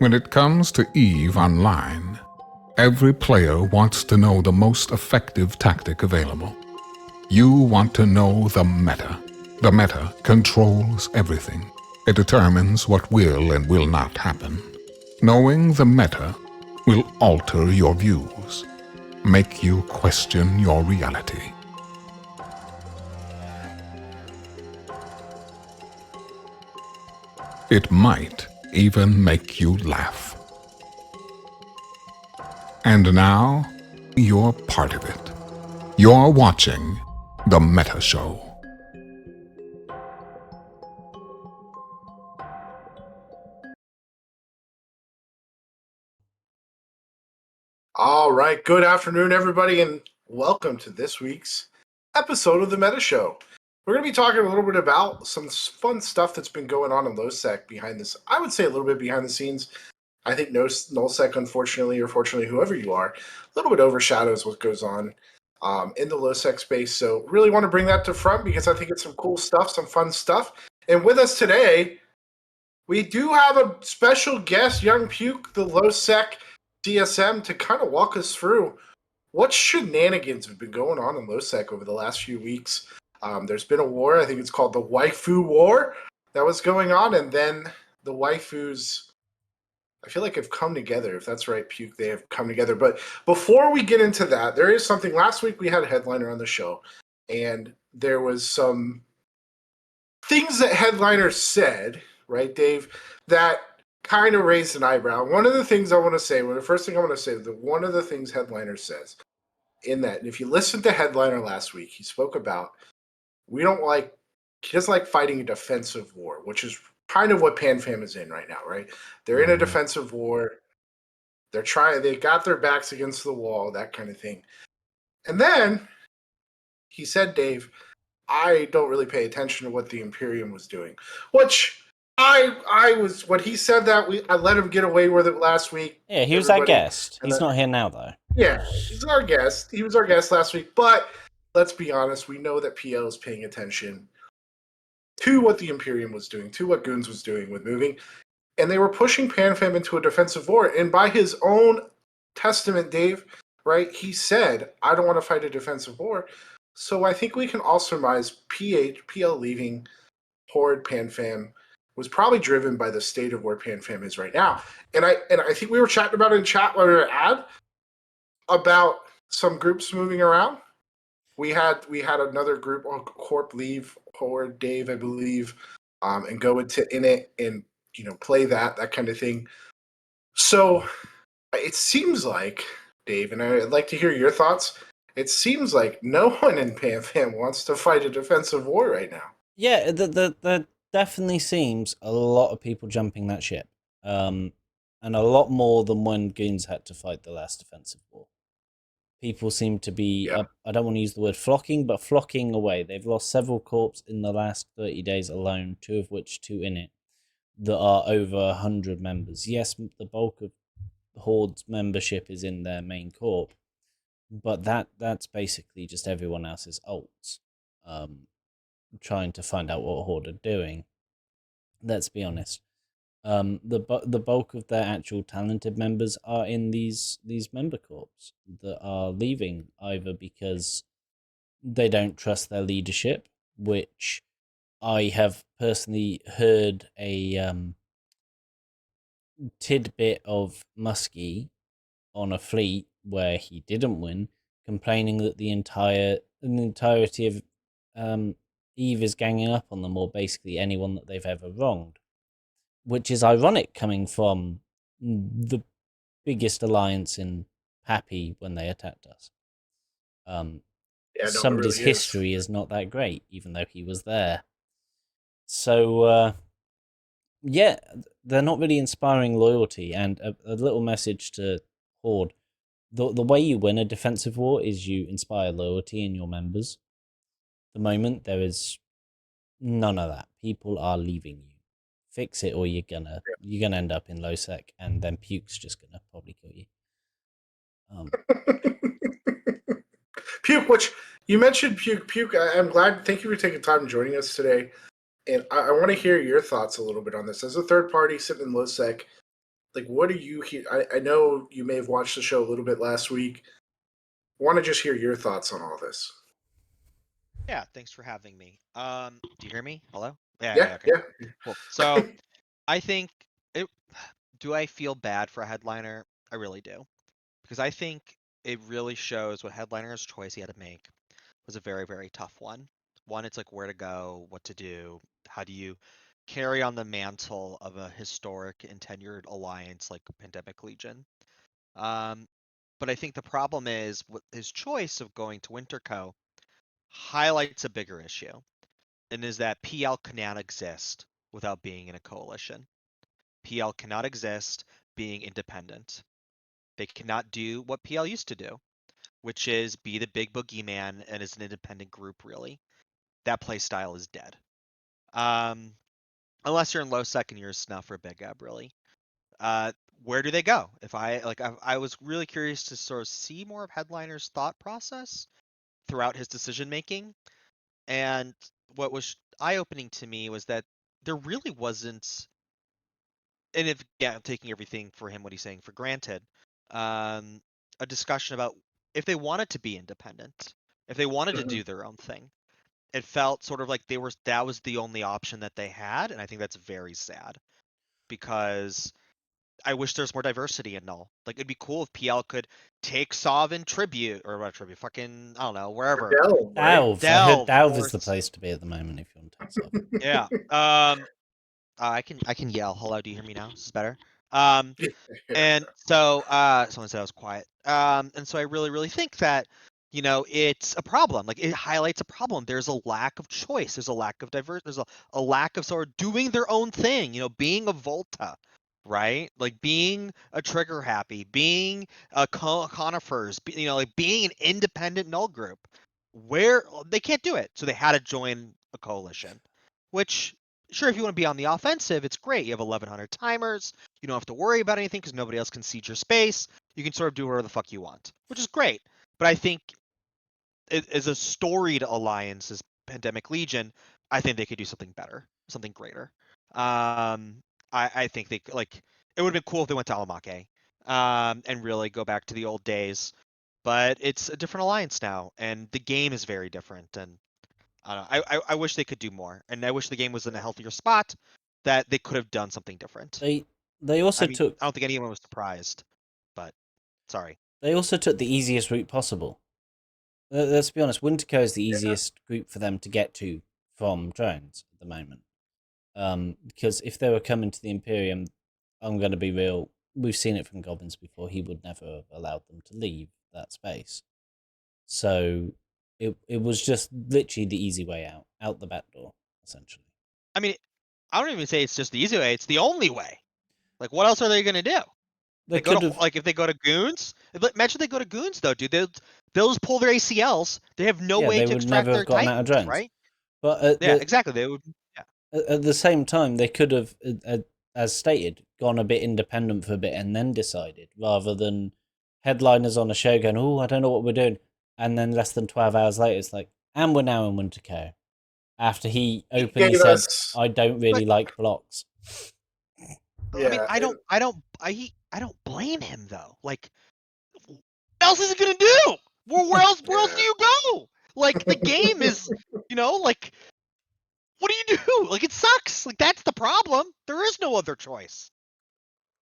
When it comes to EVE Online, every player wants to know the most effective tactic available. You want to know the meta. The meta controls everything. It determines what will and will not happen. Knowing the meta will alter your views, make you question your reality. It might even make you laugh. And now, you're part of it. You're watching The Meta Show. All right, good afternoon, everybody, and welcome to this week's episode of The Meta Show. We're going to be talking a little bit about some fun stuff that's been going on in Null-sec behind this. I would say a little bit behind the scenes. I think Null-sec, unfortunately, or fortunately, whoever you are, a little bit overshadows what goes on in the Null-sec space. So really want to bring that to front because I think it's some cool stuff, some fun stuff. And with us today, we do have a special guest, Young Puke, the Null-sec DSM, to kind of walk us through what shenanigans have been going on in Null-sec over the last few weeks. There's been a war, I think it's called the waifu war, that was going on, and then the waifus, I feel like have come together. If that's right, Puke, they have come together. But before we get into that, there is something. Last week we had a headliner on the show, and there was some things that headliner said, right, Dave, that kind of raised an eyebrow. One of the things I want to say, the first thing I want to say, that one of the things headliner says in that, and if you listened to headliner last week, he spoke about he doesn't like fighting a defensive war, which is kind of what Panfam is in right now, right? They're in a defensive war. They got their backs against the wall, that kind of thing. And then he said, Dave, I don't really pay attention to what the Imperium was doing, which what he said that I let him get away with it last week. Yeah, he was our guest. He's not here now, though. Yeah, he's our guest. He was our guest last week, but let's be honest, we know that PL is paying attention to what the Imperium was doing, to what Goons was doing with moving, and they were pushing Panfam into a defensive war. And by his own testament, Dave, right, he said, I don't want to fight a defensive war. So I think we can all surmise PL leaving Horde Panfam was probably driven by the state of where Panfam is right now. And I think we were chatting about it in chat while we were at about some groups moving around. We had another group on Corp leave, Horde, Dave, I believe, and go into Init and play that kind of thing. So it seems like, Dave, and I'd like to hear your thoughts. It seems like no one in Panfam wants to fight a defensive war right now. Yeah, there definitely seems a lot of people jumping that ship, and a lot more than when Goons had to fight the last defensive war. People seem to be, I don't want to use the word flocking, but flocking away. They've lost several corps in the last 30 days alone, two of which two in it, that are over 100 members. Yes, the bulk of Horde's membership is in their main corp, but that's basically just everyone else's ults, trying to find out what Horde are doing. Let's be honest. The bulk of their actual talented members are in these member corps that are leaving either because they don't trust their leadership, which I have personally heard a tidbit of Muskie on a fleet where he didn't win, complaining that the entirety of Eve is ganging up on them, or basically anyone that they've ever wronged. Which is ironic coming from the biggest alliance in Pappy when they attacked us. Somebody's really history is not that great, even though he was there. So, yeah, they're not really inspiring loyalty. And a little message to Horde. The way you win a defensive war is you inspire loyalty in your members. At the moment, there is none of that. People are leaving you. Fix it, or you're gonna end up in Null-sec, and then Puke's just gonna probably kill you. Puke, which you mentioned, Puke. I'm glad. Thank you for taking time and joining us today. And I want to hear your thoughts a little bit on this. As a third party sitting in Null-sec, like, what do you hear? I know you may have watched the show a little bit last week. I want to just hear your thoughts on all this. Yeah, thanks for having me. Do you hear me? Hello? Yeah, Yeah, okay. yeah. Cool. So I think it do I feel bad for a headliner? I really do. Because I think it really shows what headliner's choice he had to make was a very, very tough one. One, it's like where to go, what to do, how do you carry on the mantle of a historic and tenured alliance like Pandemic Legion. Um, but I think the problem is his choice of going to Winterco highlights a bigger issue, and is that PL cannot exist without being in a coalition. PL cannot exist being independent. They cannot do what PL used to do, which is be the big boogeyman and is an independent group, really. That play style is dead. Unless you're in low sec and you're a snuff or big ab, really. Where do they go? If I was really curious to sort of see more of Headliner's thought process throughout his decision making. And what was eye-opening to me was that there really wasn't, and if yeah, I'm taking everything for him what he's saying for granted, um, a discussion about if they wanted to be independent, if they wanted to do their own thing. It felt sort of like that was the only option that they had, and I think that's very sad because I wish there's more diversity in Null. Like it'd be cool if PL could take Sov tribute or what tribute, fucking I don't know, wherever. Delve, right? Delve. I heard Delve is the place to be at the moment if you want to take stuff. Yeah. I can yell. Hello, do you hear me now? Is this better? Um, and so someone said I was quiet. And so I really think that it's a problem. Like it highlights a problem. There's a lack of choice. There's a lack of diversity. There's a lack of sort of doing their own thing. Being a Volta, right? Like being a Trigger Happy, being a Conifers. Like being an independent Null group. Where they can't do it, so they had to join a coalition, which sure, if you want to be on the offensive, it's great. You have 1,100 timers. You don't have to worry about anything because nobody else can siege your space. You can sort of do whatever the fuck you want, which is great. But I think as a storied alliance as Pandemic Legion, I think they could do something better, something greater. I think they like it would have been cool if they went to Alamake and really go back to the old days. But it's a different alliance now, and the game is very different. And I don't know. I wish they could do more, and I wish the game was in a healthier spot that they could have done something different. They also I mean, took. I don't think anyone was surprised, but sorry. They also took the easiest route possible. Let's be honest. Winterco is the easiest group for them to get to from drones at the moment. Because if they were coming to the Imperium, I'm going to be real. We've seen it from Goblins before. He would never have allowed them to leave that space. So it was just literally the easy way out the back door, essentially. I mean, I don't even say it's just the easy way; it's the only way. Like, what else are they gonna do? They go could to have. like if they go to Goons. Imagine they go to Goons though, dude. They'll just pull their ACLs. They have no way they to would extract never their have gotten out of Titans, drones. right? But Yeah, exactly. They would. Yeah. At the same time, they could have, as stated, gone a bit independent for a bit and then decided, rather than headliners on a show going, "Oh, I don't know what we're doing," and then less than 12 hours later, it's like, "And we're now in Winterco." After he openly said, "I don't really like blocks." I mean, I don't blame him though. Like, what else is he gonna do? Where else do you go? Like the game is, like what do you do? Like it sucks. Like that's the problem. There is no other choice.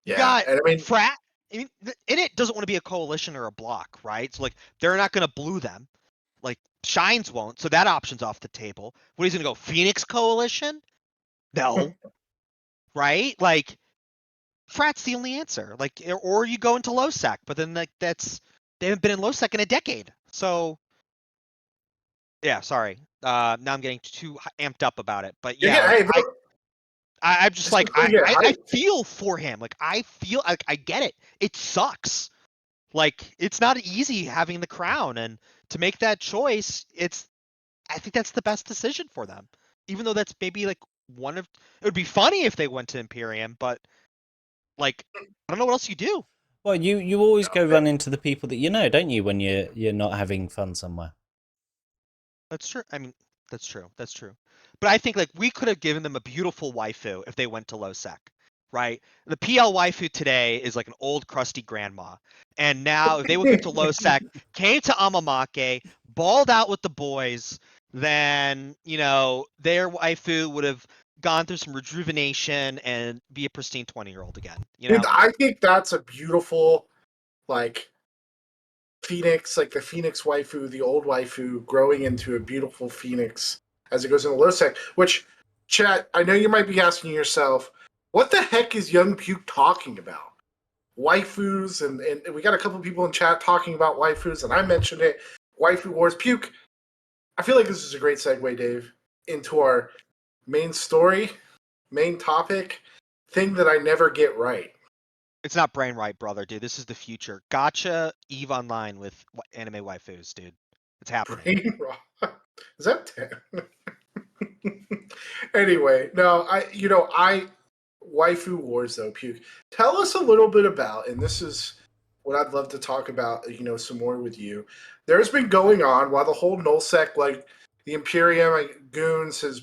You got and I mean, Frat. I mean, it doesn't want to be a coalition or a block, right? So like they're not gonna blue them. Like Shines won't, so that option's off the table. What he's gonna go? Phoenix Coalition? No, right? Like Frat's the only answer. Like, or you go into low sec, but then like they haven't been in low sec in a decade. So yeah, sorry. Now I'm getting too amped up about it, but yeah, I'm just like I feel for him. Like I feel like I get it. It sucks. Like it's not easy having the crown, and to make that choice, I think that's the best decision for them. Even though that's maybe like it would be funny if they went to Imperium, but like I don't know what else you do. Well, you always go run into the people that you know, don't you, when you're not having fun somewhere. That's true. I mean, that's true. That's true. But I think like we could have given them a beautiful waifu if they went to low sec. right? The PL waifu today is like an old crusty grandma. And now if they would get to Low-sec, came to Amamake, balled out with the boys, then, you know, their waifu would have gone through some rejuvenation and be a pristine 20-year-old again, you know? Dude, I think that's a beautiful, like, phoenix, like the phoenix waifu, the old waifu, growing into a beautiful phoenix as it goes into Low-sec. Which, chat, I know you might be asking yourself, what the heck is Young Puke talking about? Waifus, and we got a couple people in chat talking about waifus, and I mentioned it. Waifu Wars. Puke, I feel like this is a great segue, Dave, into our main story, main topic, thing that I never get right. It's not brain right, brother, dude. This is the future. Gotcha Eve Online with anime waifus, dude. It's happening. Brain rot. Is that 10? Anyway, no, I waifu wars though, Puke. Tell us a little bit about, and this is what I'd love to talk about, some more with you. There's been going on while the whole Null-sec, like the Imperium goons has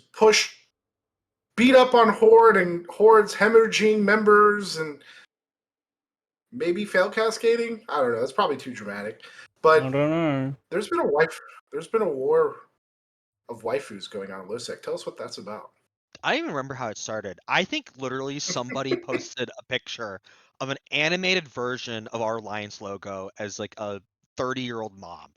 beat up on Horde and Horde's hemorrhaging members and maybe fail cascading. I don't know. That's probably too dramatic. I But don't know. there's been a war of waifus going on in Low-sec. Tell us what that's about. I don't even remember how it started. I think literally somebody posted a picture of an animated version of our Alliance logo as like a 30-year-old mom.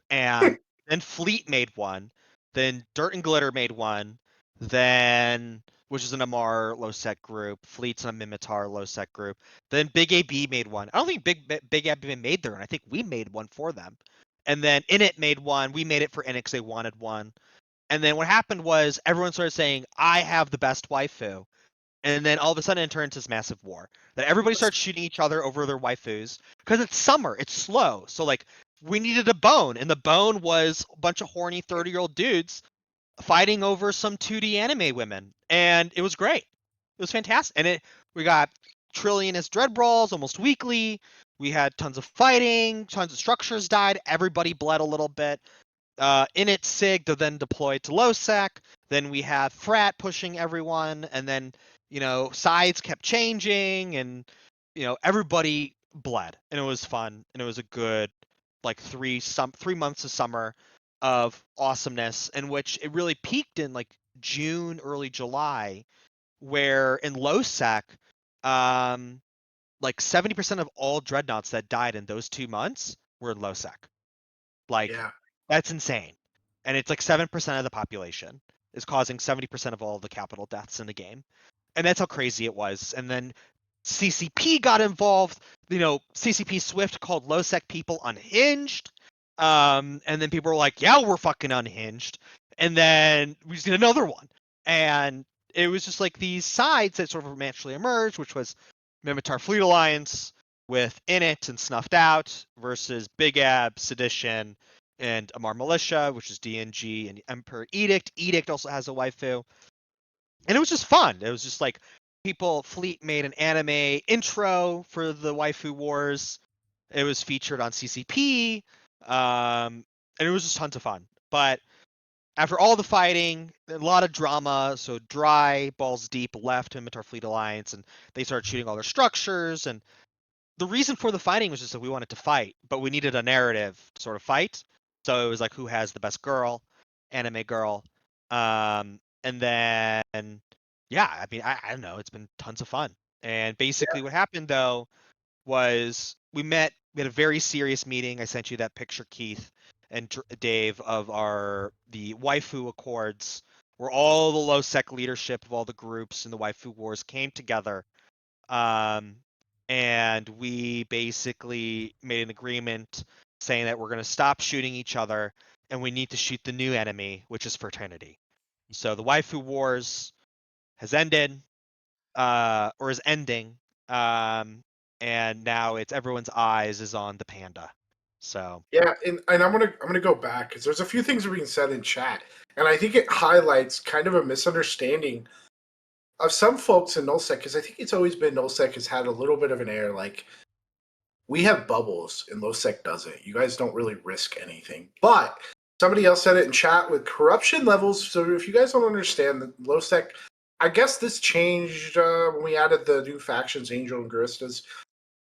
And then Fleet made one, then Dirt and Glitter made one, then which is an Amar Low-sec group, Fleet's a Mimitar Low-sec group. Then Big AB made one. I don't think Big AB made their own. I think we made one for them. And then Init made one. We made it for Init because they wanted one. And then what happened was everyone started saying, I have the best waifu. And then all of a sudden it turned into this massive war. That everybody starts shooting each other over their waifus. Because it's summer, it's slow. So like we needed a bone. And the bone was a bunch of horny 30-year-old dudes fighting over some 2D anime women. And it was great. It was fantastic. And we got trillionist dread brawls almost weekly. We had tons of fighting, tons of structures died. Everybody bled a little bit. Init Sig to then deploy to Low-sec. Then we have Frat pushing everyone, and then sides kept changing, and everybody bled, and it was fun, and it was a good like 3 months of summer of awesomeness, in which it really peaked in like June, early July, where in Low-sec, like 70% of all dreadnoughts that died in those 2 months were in Low-sec. Like, Yeah. that's insane. And it's like 7% of the population is causing 70% of all the capital deaths in the game. And that's how crazy it was. And then CCP got involved. CCP Swift called Low-sec people unhinged. And then people were like, yeah, we're fucking unhinged. And then we just did another one. And it was just like these sides that sort of naturally emerged, which was Mimitar Fleet Alliance with Init and Snuffed Out versus Big Ab, Sedition, and Amar Militia, which is DNG, and Emperor Edict. Edict also has a waifu. And it was just fun. It was just like Fleet made an anime intro for the waifu wars. It was featured on CCP. And it was just tons of fun. But after all the fighting, a lot of drama, so Dry, Balls Deep left Mimitar Fleet Alliance, and they started shooting all their structures, and the reason for the fighting was just that we wanted to fight, but we needed a narrative to sort of fight. So it was like, who has the best girl, anime girl, and then yeah, I mean, I don't know, it's been tons of fun. And basically, what happened though was we had a very serious meeting. I sent you that picture, Keith and Dave, of the waifu accords, where all the Low-sec leadership of all the groups in the waifu wars came together. And we basically made an agreement saying that we're going to stop shooting each other and we need to shoot the new enemy, which is Fraternity. So the waifu wars has ended, or is ending, and now it's everyone's eyes is on the panda. So Yeah, and I'm gonna go back because there's a few things that are being said in chat, and I think it highlights kind of a misunderstanding of some folks in Null-sec, because I think it's always been Null-sec has had a little bit of an air like we have bubbles and Low-sec doesn't. You guys don't really risk anything. But somebody else said it in chat with corruption levels. So if you guys don't understand that Low-sec, I guess this changed when we added the new factions, Angel and Guristas,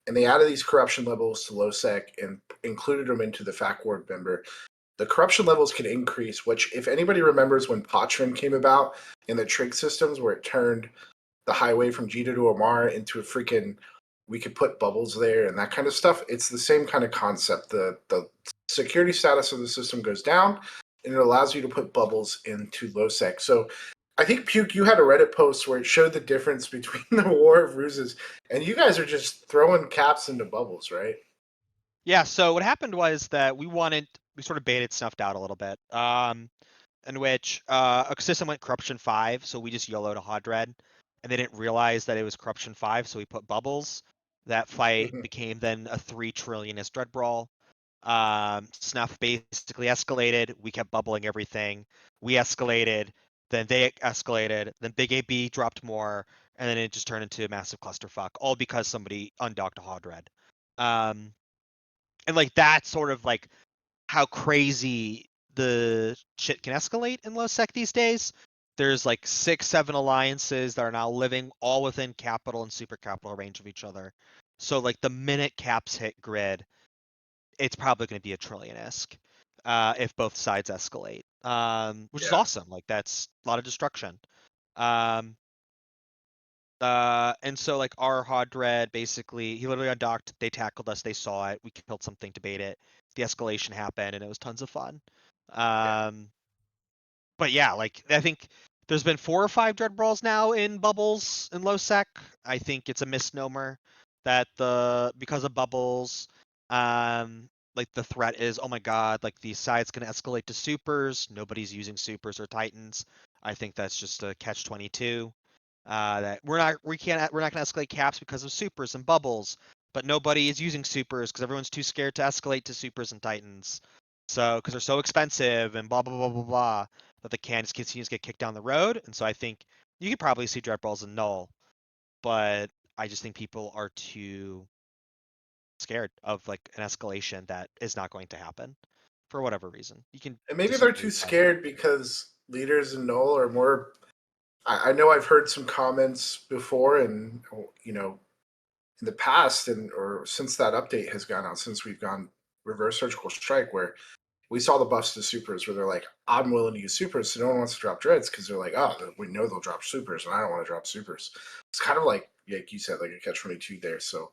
and they added these corruption levels to low-sec and included them into the fact ward member. The corruption levels can increase, which, if anybody remembers when Patron came about in the trig systems where it turned the highway from Jita to Omar into a freaking, we could put bubbles there and that kind of stuff. It's the same kind of concept. The security status of the system goes down, and it allows you to put bubbles into low-sec. So I think, Puke, you had a Reddit post where it showed the difference between the War of Ruses, and you guys are just throwing caps into bubbles, right? Yeah, so what happened was that we sort of baited snuffed out a little bit, in which a system went Corruption 5, so we just YOLO'd a Hodred, and they didn't realize that it was Corruption 5, so we put bubbles. That fight became then a 3 trillionist Dread Brawl. Snuff basically escalated, we kept bubbling everything, we escalated, then they escalated, then Big AB dropped more, and then it just turned into a massive clusterfuck, all because somebody undocked a Hodred. And like that's sort of like how crazy the shit can escalate in low sec these days. There's like 6-7 alliances that are now living all within capital and super capital range of each other. So like the minute caps hit grid, it's probably going to be a trillion-esque if both sides escalate, which is awesome. Like that's a lot of destruction. And so like our Hodred basically, he literally undocked, they tackled us, they saw it, we killed something to bait it, the escalation happened, and it was tons of fun. But yeah, like I think there's been 4 or 5 Dread Brawls now in bubbles in low sec. I think it's a misnomer that because of bubbles, like the threat is, oh my god, like the side's gonna escalate to supers, nobody's using supers or titans. I think that's just a catch-22. That we're not gonna escalate caps because of supers and bubbles, but nobody is using supers because everyone's too scared to escalate to supers and titans. So because they're so expensive and blah blah blah blah blah, that the can just continues to get kicked down the road. And so I think you could probably see Dread Balls in Null, but I just think people are too scared of like an escalation that is not going to happen for whatever reason. You can And maybe they're too scared because leaders in Null are more. I know I've heard some comments before, and in the past, or since that update has gone out, since we've gone reverse surgical strike, where we saw the buffs to supers, where they're like, "I'm willing to use supers," so no one wants to drop dreads because they're like, "Oh, we know they'll drop supers, and I don't want to drop supers." It's kind of like you said, like a catch-22 there. So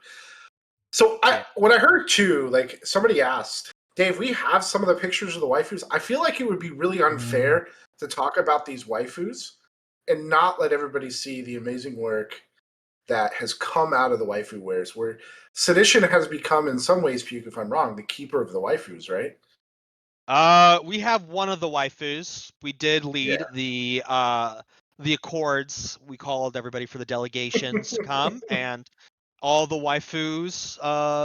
what I heard too, like somebody asked, Dave, we have some of the pictures of the waifus. I feel like it would be really unfair to talk about these waifus and not let everybody see the amazing work that has come out of the waifu wares, where Sedition has become, in some ways, Puke, if I'm wrong, the keeper of the waifus, right? We have one of the waifus. We did lead the Accords. We called everybody for the delegations to come, and all the waifus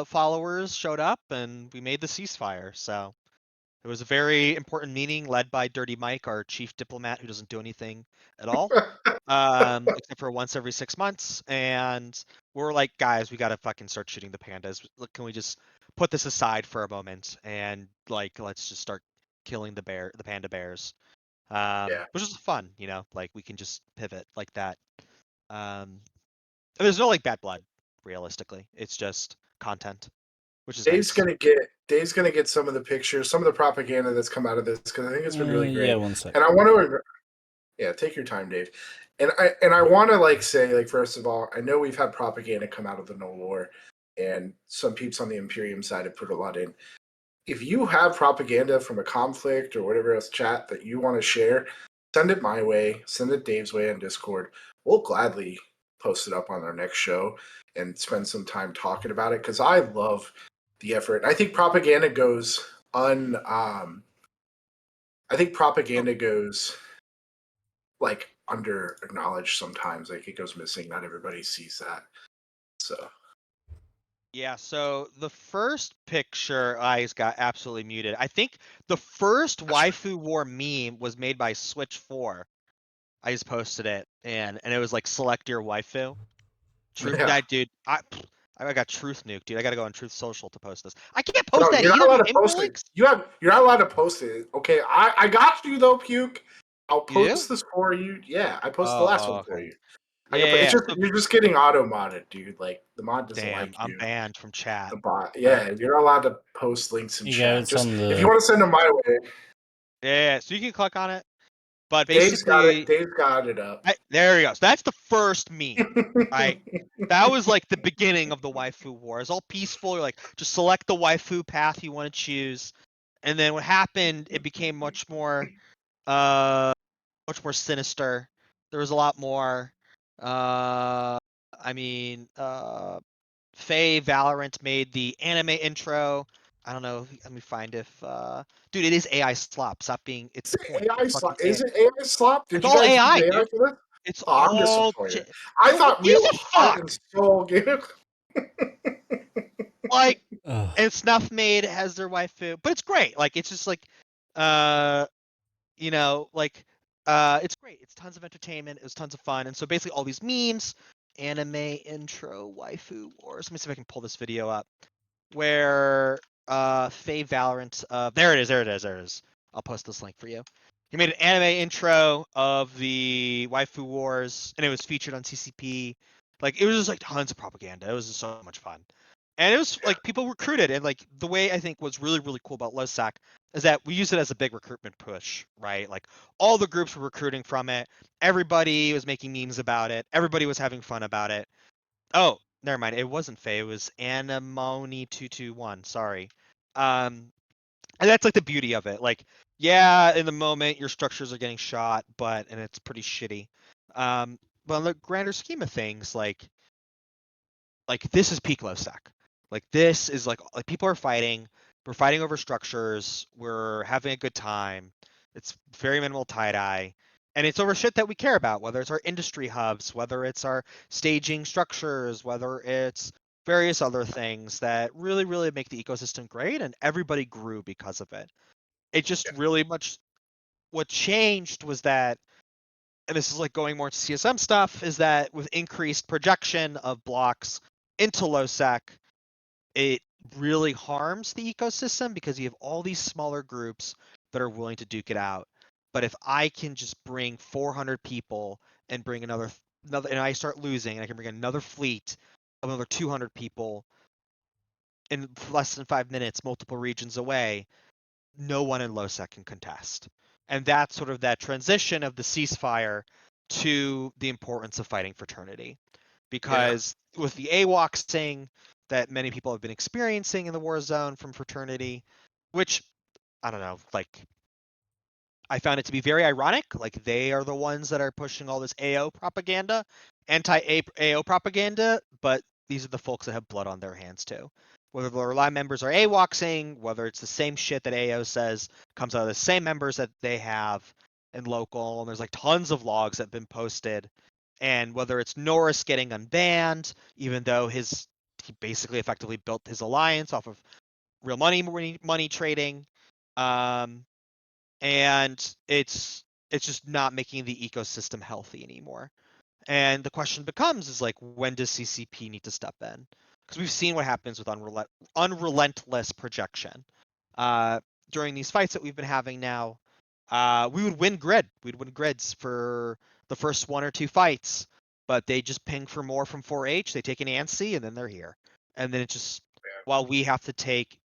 followers showed up, and we made the ceasefire. So it was a very important meeting led by Dirty Mike, our chief diplomat, who doesn't do anything at all, except for once every 6 months. And we're like, guys, we gotta fucking start shooting the pandas. Look, can we just put this aside for a moment and like let's just start killing the panda bears? Which is fun, like we can just pivot like that. And there's no like bad blood, realistically. It's just content, which is Dave's nice. gonna get some of the pictures, some of the propaganda that's come out of this, because I think it's been really great. Yeah, 1 second. And I want to, take your time, Dave. And I want to say, first of all, I know we've had propaganda come out of the Null War, and some peeps on the Imperium side have put a lot in. If you have propaganda from a conflict or whatever else chat that you want to share, send it my way, send it Dave's way on Discord. We'll gladly post it up on our next show and spend some time talking about it, because I love the effort. I think propaganda goes under acknowledged sometimes. Like it goes missing. Not everybody sees that. So yeah, so the first picture I got absolutely muted. I think the first waifu war meme was made by Switch 4. I just posted it, and it was like select your waifu. Dude, I got Truth Nuke, dude. I gotta go on Truth Social to post this. I can't post that you're either. not allowed to post it. You're not allowed to post it. Okay, I got you though, Puke. I'll You do? post this for you. Yeah, I posted the last one for Okay. you. I can put, it's Yeah. just So, you're just getting auto modded, dude. Like the mod doesn't damn, like I'm you. banned from chat. The bot, But yeah, you're not allowed to post links in You go, chat. it's Just on if you the. want to send them my way, yeah, so you can click on it. But Dave's got it. basically, Dave's got it up. there you go. So that's the first meme, right? That was like the beginning of the waifu war. It's all peaceful. You're like, just select the waifu path you want to choose. And then what happened, it became much more sinister. There was a lot more. I mean, Faye Valorant made the anime intro. I don't know. Let me find if. Dude, it is AI slop. Stop being. It's Is the it point. AI It's fucking slop? Is it AI slop? It's Did you all guys use AI, AI dude. for this? It's Oh, I'm all. disappointed. I Who thought gives real a heart fuck? and soul. Like, Ugh. and Snuff Maid has their waifu, but it's great. Like, it's just like, uh, like, it's great. It's tons of entertainment. It was tons of fun, and so basically all these memes, anime intro waifu wars. Let me see if I can pull this video up. Where Faye Valorant, there it is. I'll post this link for you. He made an anime intro of the waifu wars, and it was featured on CCP. Like, it was just like tons of propaganda. It was just so much fun. And it was like people recruited, and like the way I think was really, really cool about Low-sec is that we used it as a big recruitment push, right? Like all the groups were recruiting from it. Everybody was making memes about it. Everybody was having fun about it. Oh, never mind. It wasn't Faye. It was Anemone221. Sorry. And that's like the beauty of it. Like, yeah, in the moment your structures are getting shot, and it's pretty shitty. But on the grander scheme of things, like this is peak Low-sec. Like this is like people are fighting. We're fighting over structures. We're having a good time. It's very minimal tie-dye. And it's over shit that we care about, whether it's our industry hubs, whether it's our staging structures, whether it's various other things that really, really make the ecosystem great, and everybody grew because of it. It just really much what changed was that, and this is like going more to CSM stuff, is that with increased projection of blocks into Low-sec, it really harms the ecosystem because you have all these smaller groups that are willing to duke it out. But if I can just bring 400 people and bring another, and I start losing, and I can bring another fleet of another 200 people in less than 5 minutes, multiple regions away, no one in Low-sec can contest. And that's sort of that transition of the ceasefire to the importance of fighting Fraternity. Because with the AWOXing that many people have been experiencing in the war zone from Fraternity, which, I don't know, like, I found it to be very ironic. Like, they are the ones that are pushing all this AO propaganda, anti-AO propaganda, but these are the folks that have blood on their hands too. Whether the Rely members are AWOXing, whether it's the same shit that AO says comes out of the same members that they have in local, and there's like tons of logs that have been posted. And whether it's Norris getting unbanned, even though he basically effectively built his alliance off of real money trading. And it's just not making the ecosystem healthy anymore. And the question becomes is like, when does CCP need to step in? Because we've seen what happens with unrelentless projection. During these fights that we've been having now, we would win grid. We'd win grids for the first one or two fights, but they just ping for more from 4H. They take an ANSI, and then they're here. And then it just, while we have to take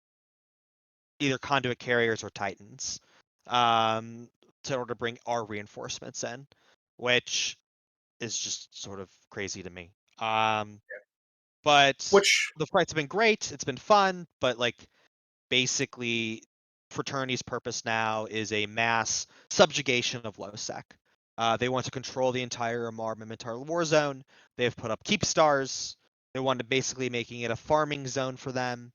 either conduit carriers or Titans in order to bring our reinforcements in, which is just sort of crazy to me. But Which the fights have been great. It's been fun, but like basically Fraternity's purpose now is a mass subjugation of Low-sec. They want to control the entire Amar Mimitar war zone. They've put up keep stars. They want to basically making it a farming zone for them.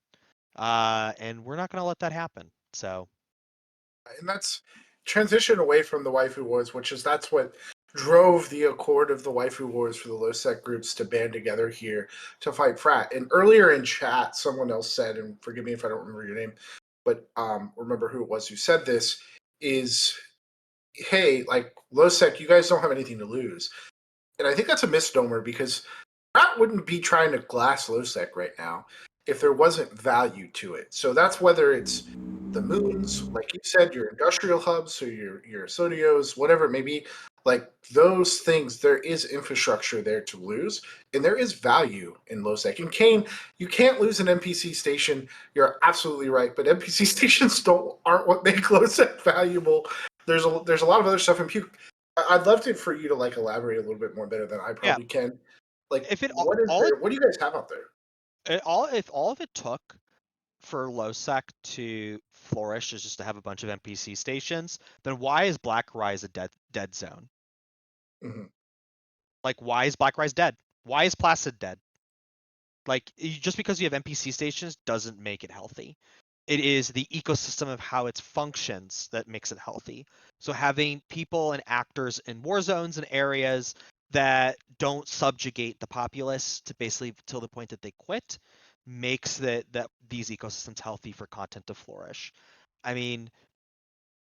And we're not going to let that happen. So, and that's transition away from the waifu wars, that's what drove the accord of the waifu wars for the low-sec groups to band together here to fight frat. And earlier in chat, someone else said, and forgive me if I don't remember your name, but remember who it was who said this, is, hey, like, low-sec, you guys don't have anything to lose. And I think that's a misnomer because frat wouldn't be trying to glass low-sec right now if there wasn't value to it. So that's whether it's the moons, like you said, your industrial hubs, so your sodios, whatever it may be, like those things, there is infrastructure there to lose, and there is value in low-sec. And Kane, you can't lose an NPC station. You're absolutely right, but NPC stations aren't what make low-sec valuable. There's a lot of other stuff in Puke. I'd love for you to like elaborate a little bit more better than I Yeah. probably can. Like, If it what is all there? What do you guys have out there? if all of it took for low-sec to flourish is just to have a bunch of NPC stations, then why is Black Rise a dead zone? Mhm. Like, why is Black Rise dead? Why is Placid dead? Like, just because you have NPC stations doesn't make it healthy. It is the ecosystem of how it functions that makes it healthy. So having people and actors in war zones and areas that don't subjugate the populace to basically till the point that they quit makes that these ecosystems healthy for content to flourish. I mean,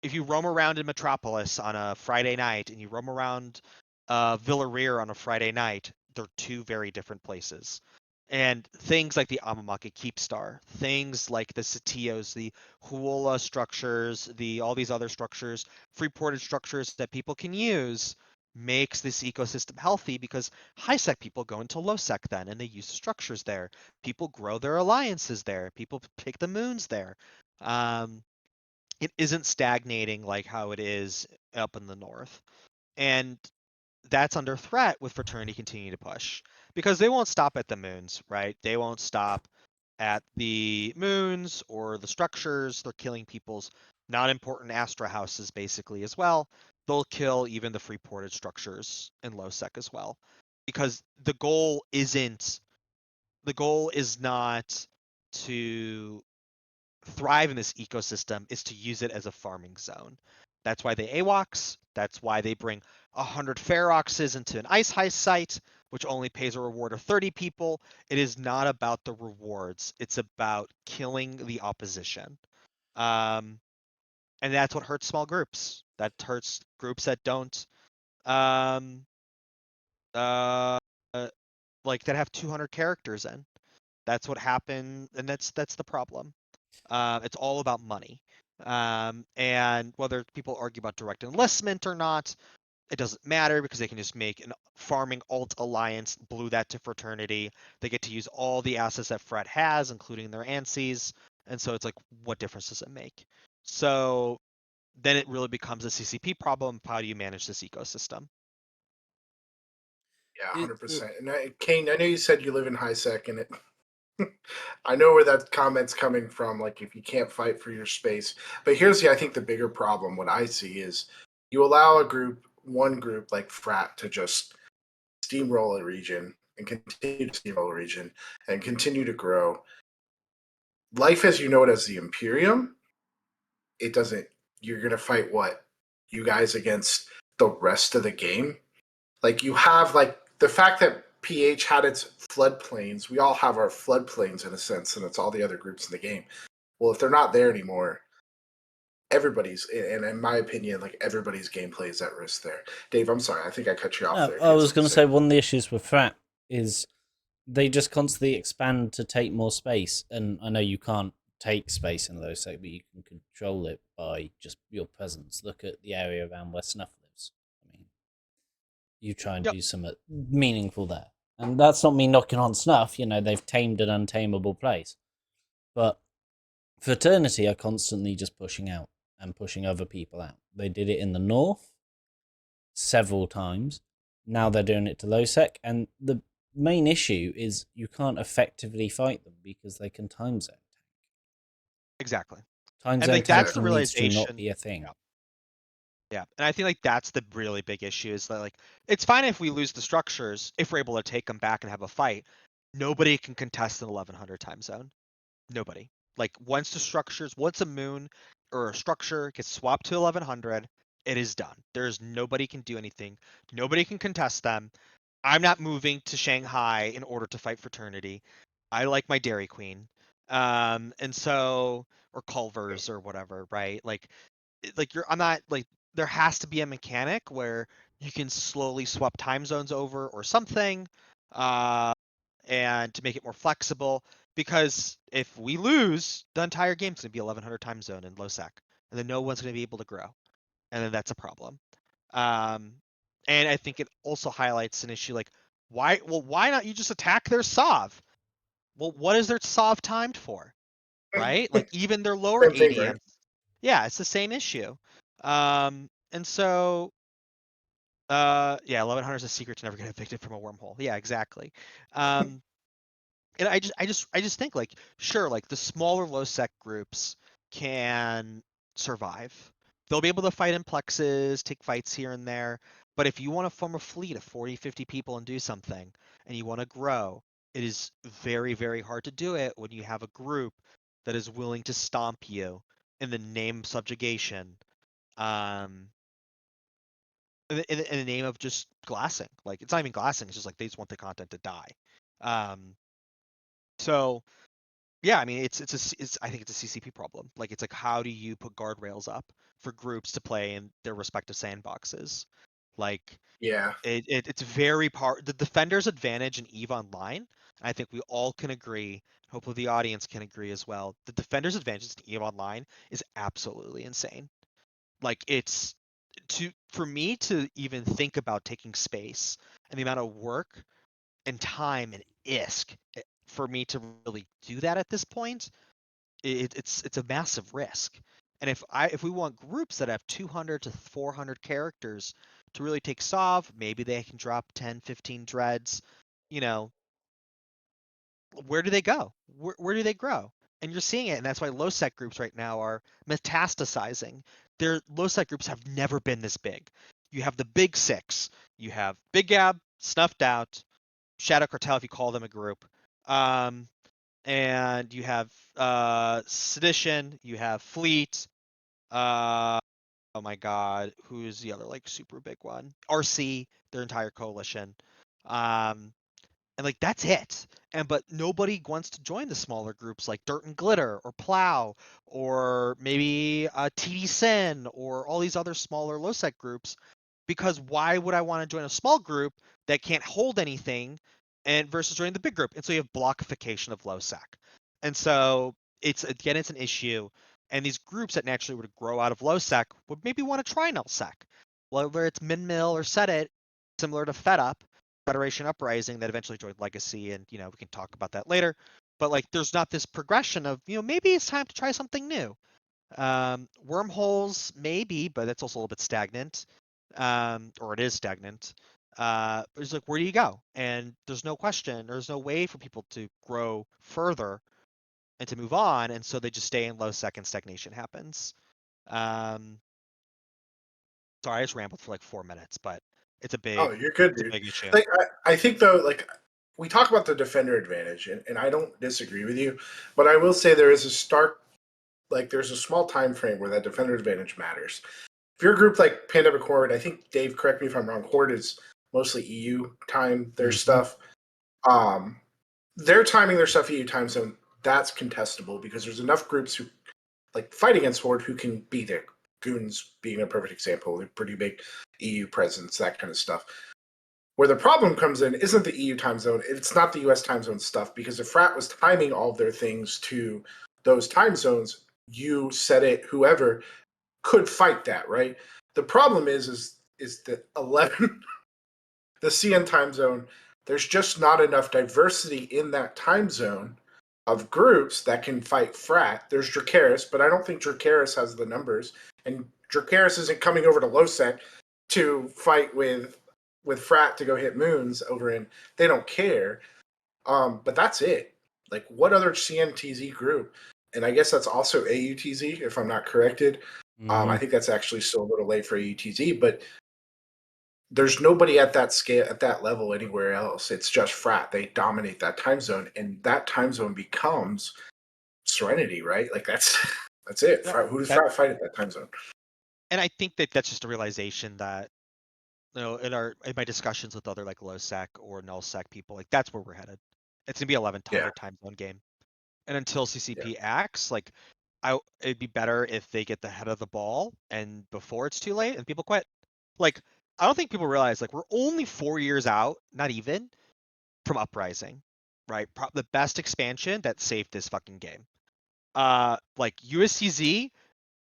if you roam around in Metropolis on a Friday night and you roam around Villarear on a Friday night, they're two very different places. And things like the Amamake Keepstar, things like the Satios, the Huola structures, all these other structures, free-ported structures that people can use, makes this ecosystem healthy because high-sec people go into low-sec then, and they use the structures there. People grow their alliances there. People pick the moons there. It isn't stagnating like how it is up in the north. And that's under threat with Fraternity continuing to push because they won't stop at the moons, right? They won't stop at the moons or the structures. They're killing people's not important Astra houses basically as well. They'll kill even the free ported structures in low sec as well because the goal is not to thrive in this ecosystem, is to use it as a farming zone. That's why they AWACS. That's why they bring 100 Feroxes into an ice heist site, which only pays a reward of 30 people. It is not about the rewards. It's about killing the opposition. And that's what hurts small groups. That hurts groups that don't um, uh, like that have 200 characters in. That's what happened, and that's the problem. It's all about money. And whether people argue about direct enlistment or not, it doesn't matter because they can just make an farming alt alliance, blue that to Fraternity. They get to use all the assets that Fret has, including their ANSIs. And so it's like, what difference does it make? So then it really becomes a CCP problem. How do you manage this ecosystem? Yeah, 100%. And Kane, I know you said you live in high sec, and it. I know where that comment's coming from. Like, if you can't fight for your space, but here's I think the bigger problem. What I see is you allow one group like Frat, to just steamroll a region and continue to steamroll a region and continue to grow. Life as you know it as the Imperium, it doesn't. You're gonna fight what? You guys against the rest of the game. Like, you have like the fact that PH had its floodplains. We all have our floodplains in a sense, and it's all the other groups in the game. Well, if they're not there anymore, everybody's, and in my opinion, like everybody's gameplay is at risk there. Dave, I'm sorry, I think I cut you off No, there. I was going to say one of the issues with Frat is they just constantly expand to take more space, and I know you can't take space in those sectors, but you can control it by just your presence. Look at the area around where Snuff lives. I mean, you try and do something meaningful there, and that's not me knocking on Snuff. You know, they've tamed an untamable place, but Fraternity are constantly just pushing out and pushing other people out. They did it in the north several times. Now they're doing it to low-sec, and the main issue is you can't effectively fight them because they can time zone tank. Exactly. Time And zone like that's the tanking needs to not realization. be a thing. Yeah. Yeah, and I think like that's the really big issue is that like it's fine if we lose the structures if we're able to take them back and have a fight. Nobody can contest an 1100 time zone. Nobody. Like once a moon or a structure gets swapped to 1100, it is done. There's nobody can do anything. Nobody can contest them. I'm not moving to Shanghai in order to fight Fraternity. I like my Dairy Queen. And so or Culver's or whatever, right? I'm not like there has to be a mechanic where you can slowly swap time zones over or something, and to make it more flexible. because if we lose, the entire game's gonna be 1100 time zone in low-sec, and then no one's gonna be able to grow, and then that's a problem. And I think it also highlights an issue like why not you just attack their SOV? Well, what is their SOV timed for? Right? Like even their lower Same thing, right? ADMs. Yeah, it's the same issue. And so yeah, 1100 is a secret to never get evicted from a wormhole. Yeah, exactly. And I just think like sure, like the smaller low sec groups can survive. They'll be able to fight in plexes, take fights here and there. But if you want to form a fleet of 40, 50 people and do something, and you want to grow, it is very, very hard to do it when you have a group that is willing to stomp you in the name of subjugation, um, in the name of just glassing. Like it's not even glassing; it's just like they just want the content to die. So yeah, I mean, it's I think it's a CCP problem. Like, it's like, how do you put guardrails up for groups to play in their respective sandboxes? Like, Yeah. it's very the defender's advantage in EVE Online. And I think we all can agree. Hopefully, the audience can agree as well. The defender's advantage in EVE Online is absolutely insane. Like, it's for me to even think about taking space and the amount of work and time and ISK for me to really do that at this point, it's a massive risk. And if we want groups that have 200 to 400 characters to really take SOV, maybe they can drop 10, 15 dreads. You know, where do they go? Where do they grow? And you're seeing it, and that's why low sec groups right now are metastasizing. Their low sec groups have never been this big. You have the big six. You have Big Gab, Snuffed Out, Shadow Cartel, if you call them a group. And you have Sedition, you have Fleet, oh my god, who's the other like super big one? RC, their entire coalition. And like that's it. And but nobody wants to join the smaller groups like Dirt and Glitter or Plow or maybe TD Sin or all these other smaller low sec groups, because why would I want to join a small group that can't hold anything and versus joining the big group? And so you have blockification of low sec. And so it's an issue. And these groups that naturally would grow out of low sec would maybe want to try null sec, whether it's min mill or set it, similar to fed up Federation Uprising that eventually joined Legacy, and we can talk about that later. But like, there's not this progression of maybe it's time to try something new. Wormholes maybe, but that's also a little bit stagnant, or it is stagnant. But it's like, where do you go? And there's no question, there's no way for people to grow further and to move on, and so they just stay in low sec and stagnation happens. Sorry, I just rambled for like 4 minutes, but it's a big, Oh, you're good, it's a dude. big issue. Like I think though, like we talk about the defender advantage, and I don't disagree with you, but I will say there is a stark, like there's a small time frame where that defender advantage matters. If you're a group like Pandemic Horde, I think Dave, correct me if I'm wrong. Horde is mostly EU time their stuff. They're timing their stuff EU time zone. That's contestable because there's enough groups who like fight against Horde who can be there. Goons being a perfect example. They're pretty big EU presence, that kind of stuff. Where the problem comes in isn't the EU time zone. It's not the US time zone stuff, because if Frat was timing all of their things to those time zones, you said it, whoever could fight that, right? The problem is that 11, the CN time zone, there's just not enough diversity in that time zone of groups that can fight Frat. There's Dracaris, but I don't think Dracaris has the numbers, and Dracaris isn't coming over to Losec to fight with Frat to go hit moons over in. They don't care. But that's it. Like, what other CNTZ group? And I guess that's also AUTZ, if I'm not corrected. I think that's actually still a little late for AUTZ, but there's nobody at that scale, at that level anywhere else. It's just Frat. They dominate that time zone, and that time zone becomes Serenity, right? Like that's it. Yeah, Who does Frat fight at that time zone? and I think that that's just a realization that in my discussions with other like low sec or null sec people, like that's where we're headed. It's gonna be 1100 time zone game, and until CCP acts, like it'd be better if they get the head of the ball and before it's too late and people quit. Like, I don't think people realize like we're only 4 years out, not even, from Uprising. right? The best expansion that saved this fucking game. Like USCZ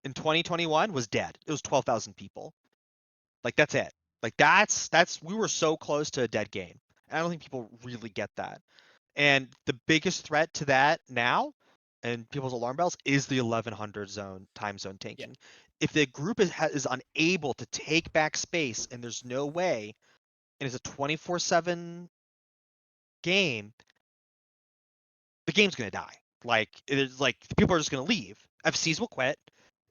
in 2021 was dead. It was 12,000 people. Like that's it. Like that's we were so close to a dead game. And I don't think people really get that. And the biggest threat to that now, and people's alarm bells, is the 1100 zone time zone tanking. If the group is unable to take back space and there's no way, and it's a 24/7 game, the game's gonna die. Like it is like people are just gonna leave. FCs will quit,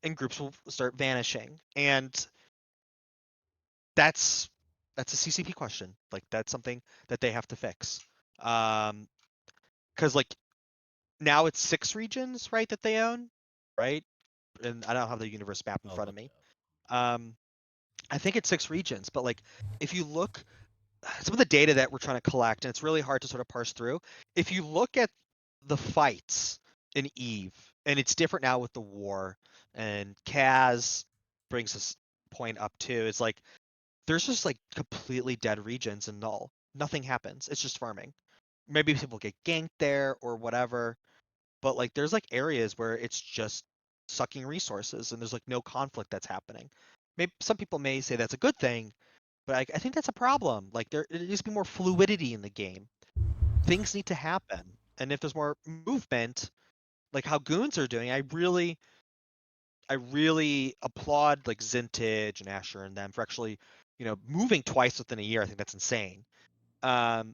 and groups will start vanishing. And that's a CCP question. Like that's something that they have to fix. Because like now it's 6 regions, right, that they own, right? And I don't have the universe map in front of me. I think it's 6 regions, but like if you look some of the data that we're trying to collect, and it's really hard to sort of parse through. If you look at the fights in Eve, and it's different now with the war, and Kaz brings this point up too. It's like there's just like completely dead regions in Null. Nothing happens. It's just farming. Maybe people get ganked there or whatever, but like there's like areas where it's just sucking resources and there's like no conflict that's happening. Maybe some people may say that's a good thing, but I think that's a problem. Like there needs to be more fluidity in the game. Things need to happen, and if there's more movement, like how goons are doing, I really applaud like Zintage and Asher and them for actually, moving twice within a year. I think that's insane. But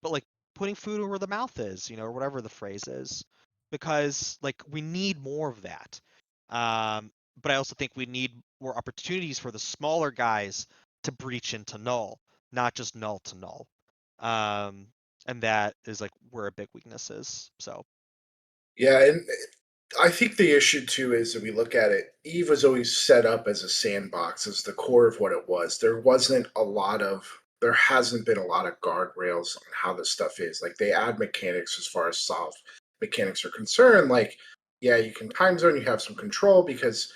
like putting food where the mouth is, or whatever the phrase is, because like we need more of that. But I also think we need more opportunities for the smaller guys to breach into Null, not just Null to Null. And that is like where a big weakness is. So Yeah, and I think the issue too is that we look at it, Eve was always set up as a sandbox, as the core of what it was. There hasn't been a lot of guardrails on how this stuff is. Like they add mechanics as far as solve mechanics are concerned. Like, yeah, you can time zone, you have some control because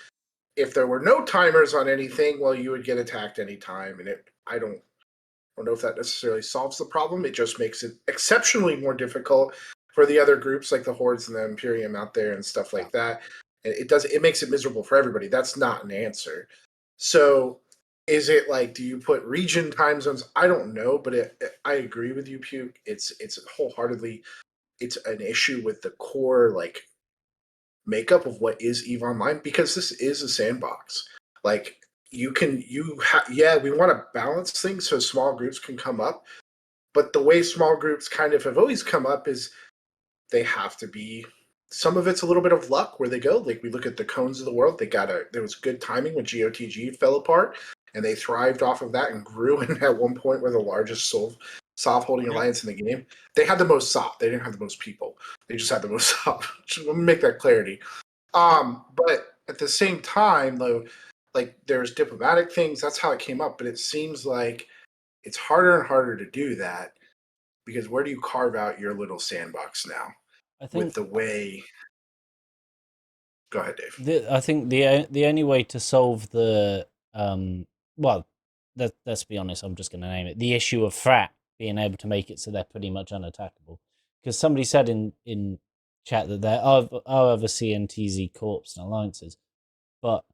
if there were no timers on anything, well, you would get attacked anytime. And I don't know if that necessarily solves the problem. It just makes it exceptionally more difficult for the other groups like the Hordes and the Imperium out there and stuff like that. It makes it miserable for everybody. That's not an answer. So is it like, do you put region time zones? I don't know, but I agree with you, Puke. It's wholeheartedly, it's an issue with the core like makeup of what is EVE Online, because this is a sandbox. Like we want to balance things so small groups can come up, but the way small groups kind of have always come up is they have to be, some of it's a little bit of luck where they go. Like we look at the cones of the world, there was good timing when GOTG fell apart and they thrived off of that and grew, and at one point were the largest soft holding alliance in the game. They had the most soft, they didn't have the most people, they just had the most soft. Let me make that clarity. But at the same time, though, like there's diplomatic things. That's how it came up. But it seems like it's harder and harder to do that because where do you carve out your little sandbox now? I think With the way. Go ahead, Dave. I think the only way to solve the well, let's be honest, I'm just going to name it, the issue of Frat being able to make it so they're pretty much unattackable. Because somebody said in chat that there are other CNTZ corps and alliances, but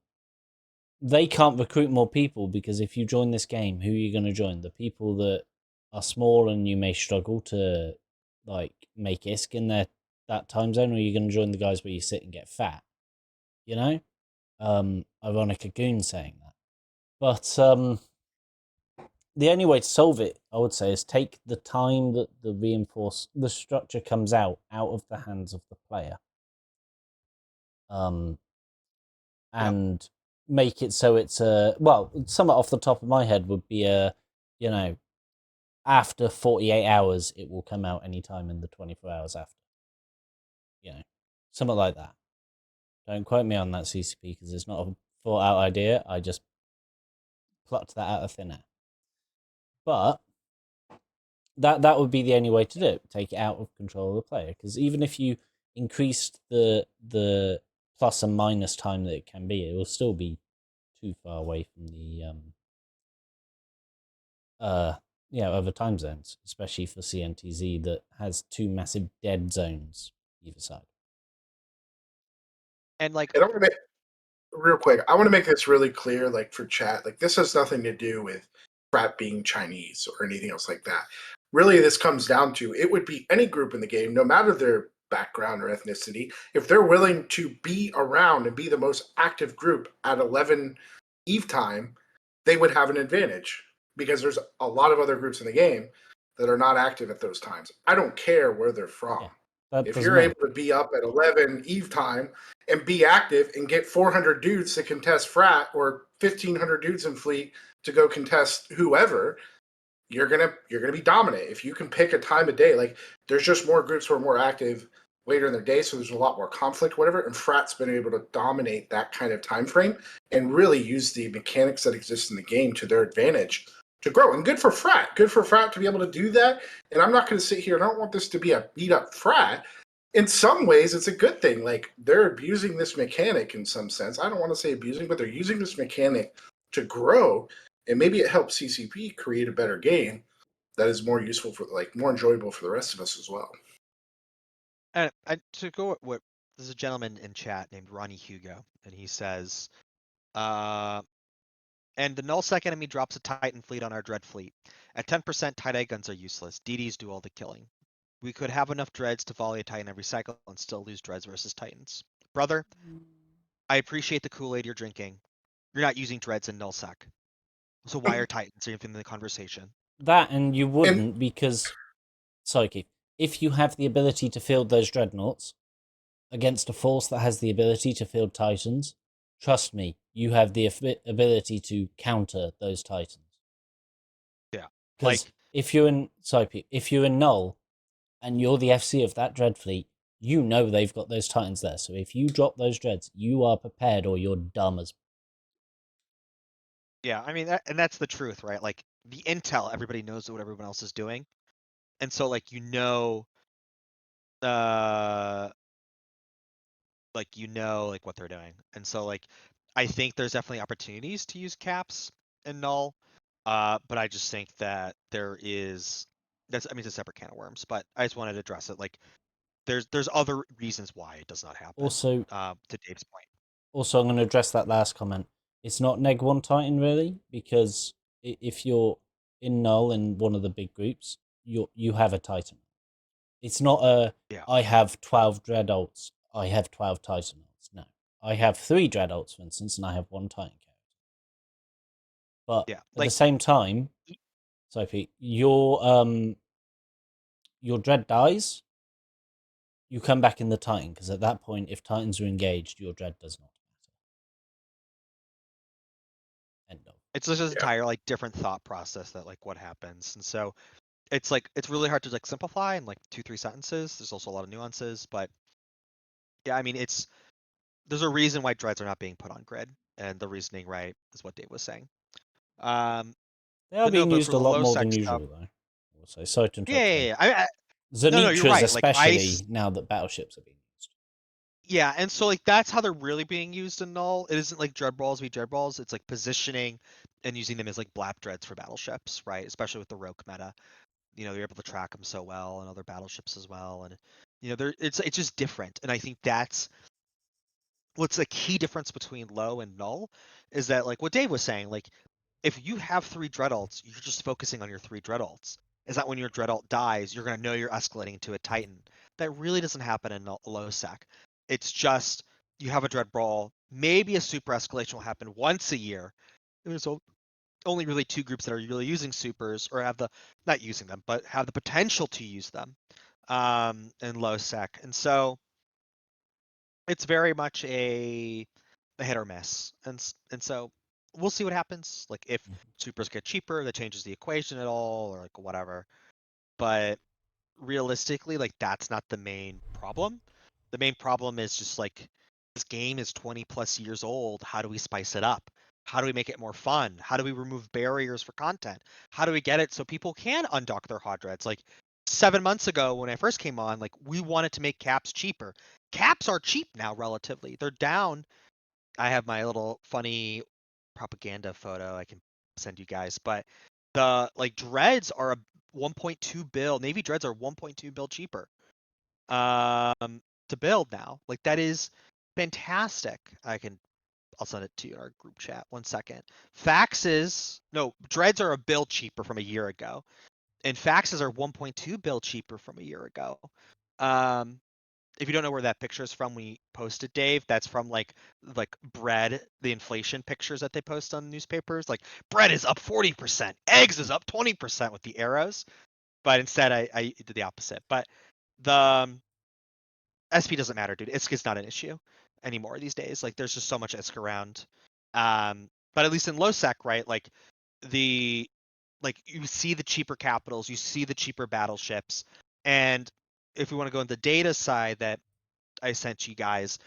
they can't recruit more people because if you join this game, who are you going to join? The people that are small and you may struggle to like make ISK in that time zone, or are you going to join the guys where you sit and get fat? You know? Ironica Goon saying that. But the only way to solve it, I would say, is take the time that the structure comes out of the hands of the player. And make it so it's somewhat off the top of my head would be after 48 hours, it will come out anytime in the 24 hours after. Something like that. Don't quote me on that, CCP, because it's not a thought out idea. I just plucked that out of thin air. But that would be the only way to do it. Take it out of control of the player. Because even if you increased the plus and minus time that it can be, it will still be too far away from other time zones, especially for CNTZ that has 2 massive dead zones either side. And like, And I want to make real quick. I want to make this really clear, like for chat. Like this has nothing to do with Frat being Chinese or anything else like that. Really, this comes down to it would be any group in the game, no matter their background or ethnicity, if they're willing to be around and be the most active group at 11 Eve time, they would have an advantage because there's a lot of other groups in the game that are not active at those times. I don't care where they're from. Yeah, that If doesn't you're matter. able to be up at 11 Eve time and be active and get 400 dudes to contest Frat or 1,500 dudes in Fleet to go contest whoever, you're gonna be dominant. If you can pick a time of day, like there's just more groups who are more active later in the day, so there's a lot more conflict, whatever. And Frat's been able to dominate that kind of time frame and really use the mechanics that exist in the game to their advantage to grow. And good for Frat. Good for Frat to be able to do that. And I'm not going to sit here and I don't want this to be a beat up Frat. In some ways, it's a good thing. Like they're abusing this mechanic in some sense. I don't want to say abusing, but they're using this mechanic to grow, and maybe it helps CCP create a better game that is more useful for, like, more enjoyable for the rest of us as well. and to go what there's a gentleman in chat named Ronnie Hugo, and he says, and the Null-sec enemy drops a Titan fleet on our Dread fleet. At 10%, TIE guns are useless. DDs do all the killing. We could have enough Dreads to volley a Titan every cycle and still lose Dreads versus Titans. Brother, I appreciate the Kool-Aid you're drinking. You're not using Dreads in Null-sec. So why are Titans even in the conversation? That, and you And wouldn't because, sorry, Keith, if you have the ability to field those dreadnoughts against a force that has the ability to field Titans, trust me, you have the ability to counter those Titans. Yeah, Because like if you're in, sorry, Pete, if you're in Null and you're the FC of that Dread fleet, you know they've got those Titans there. So if you drop those Dreads, you are prepared or you're dumb as. yeah, I mean, and that's the truth, right? Like the intel, everybody knows what everyone else is doing, and so like like what they're doing, and so like I think there's definitely opportunities to use caps in Null, but I just think that it's a separate can of worms, but I just wanted to address it. Like there's other reasons why it does not happen. Also, To Dave's point. Also, I'm going to address that last comment. It's not neg 1 Titan, really, because if you're in Null in one of the big groups, you have a Titan. It's not Yeah. I have 12 Dreadolts, I have 12 Titanolts. No. I have 3 Dreadolts, for instance, and I have 1 Titan character. But Yeah, at the same time, Sophie, your Dread dies, you come back in the Titan, because at that point, if Titans are engaged, your Dread does not matter. End of. it's just an entire like different thought process that like what happens, and so it's like it's really hard to like simplify in like 2-3 sentences. There's also a lot of nuances, but yeah, I mean there's a reason why Dreads are not being put on grid, and the reasoning, right, is what Dave was saying. They are But no, being but used for a the lot low more sec than stuff, usual, though. I will say. Sorry to interrupt. yeah. No, you're Zanitras, right. Like especially now that battleships are being used. yeah, and so like that's how they're really being used in Null. It isn't like Dread Balls be Dread Balls. It's like positioning and using them as like blap dreads for battleships, right? Especially with the Rogue meta. You're able to track them so well and other battleships as well, and it's just different. And I think that's what's a key difference between low and null is that like what Dave was saying, like if you have 3 Dreadalts, you're just focusing on your 3 Dreadalts. Is that when your Dreadalt dies, you're gonna know you're escalating to a Titan. That really doesn't happen in low sec. It's just you have a Dread Brawl, maybe a super escalation will happen once a year. There's only really 2 groups that are really using supers or have the not using them, but have the potential to use them in low sec. And so it's very much a hit or miss, and so we'll see what happens. Like if supers get cheaper, that changes the equation at all, or like whatever. But realistically, like that's not the main problem. The main problem is just like this game is 20 plus years old. How do we spice it up? How do we make it more fun? How do we remove barriers for content? How do we get it so people can undock their hot dreads? Like 7 months ago when I first came on, like we wanted to make caps cheaper. Caps are cheap now relatively. They're down. I have my little funny propaganda photo I can send you guys, but The dreads are a 1.2 bill. Navy dreads are 1.2 bill cheaper to build now. Like, that is fantastic. I'll send it to you in our group chat. 1 second. Dreads are a bill cheaper from a year ago, and faxes are 1.2 bill cheaper from a year ago. If you don't know where that picture is from, we posted, Dave. That's from like bread, the inflation pictures that they post on newspapers. Like, bread is up 40%, eggs is up 20% with the arrows. But instead, I did the opposite. But the SP doesn't matter, dude. ISK not an issue anymore these days. Like, there's just so much ISK around. But at least in low-sec, right? Like, you see the cheaper capitals, you see the cheaper battleships, and if we want to go on the data side that I sent you guys,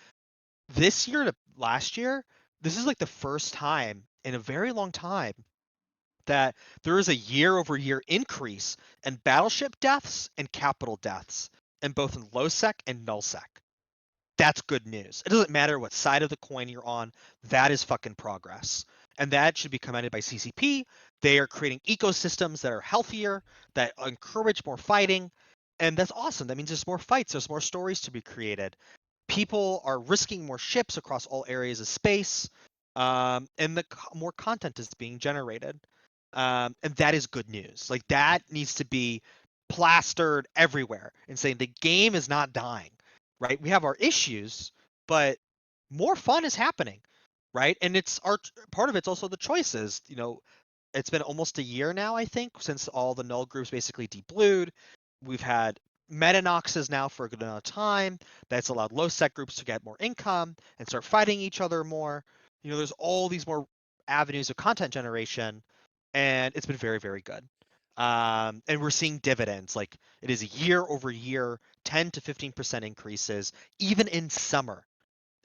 this year to last year, this is like the first time in a very long time that there is a year-over-year increase in battleship deaths and capital deaths, in both in low-sec and null-sec. That's good news. It doesn't matter what side of the coin you're on. That is fucking progress. And that should be commended by CCP. They are creating ecosystems that are healthier, that encourage more fighting. And that's awesome. That means there's more fights. There's more stories to be created. People are risking more ships across all areas of space. And more content is being generated. And that is good news. Like, that needs to be plastered everywhere and saying the game is not dying. Right? We have our issues, but more fun is happening, right? And it's part of it's also the choices. It's been almost a year now, I think, since all the null groups basically deblued. We've had metanoxes now for a good amount of time. That's allowed low-sec groups to get more income and start fighting each other more. There's all these more avenues of content generation, and it's been very, very good. And we're seeing dividends. Like, it is year over year, 10 to 15% increases, even in summer.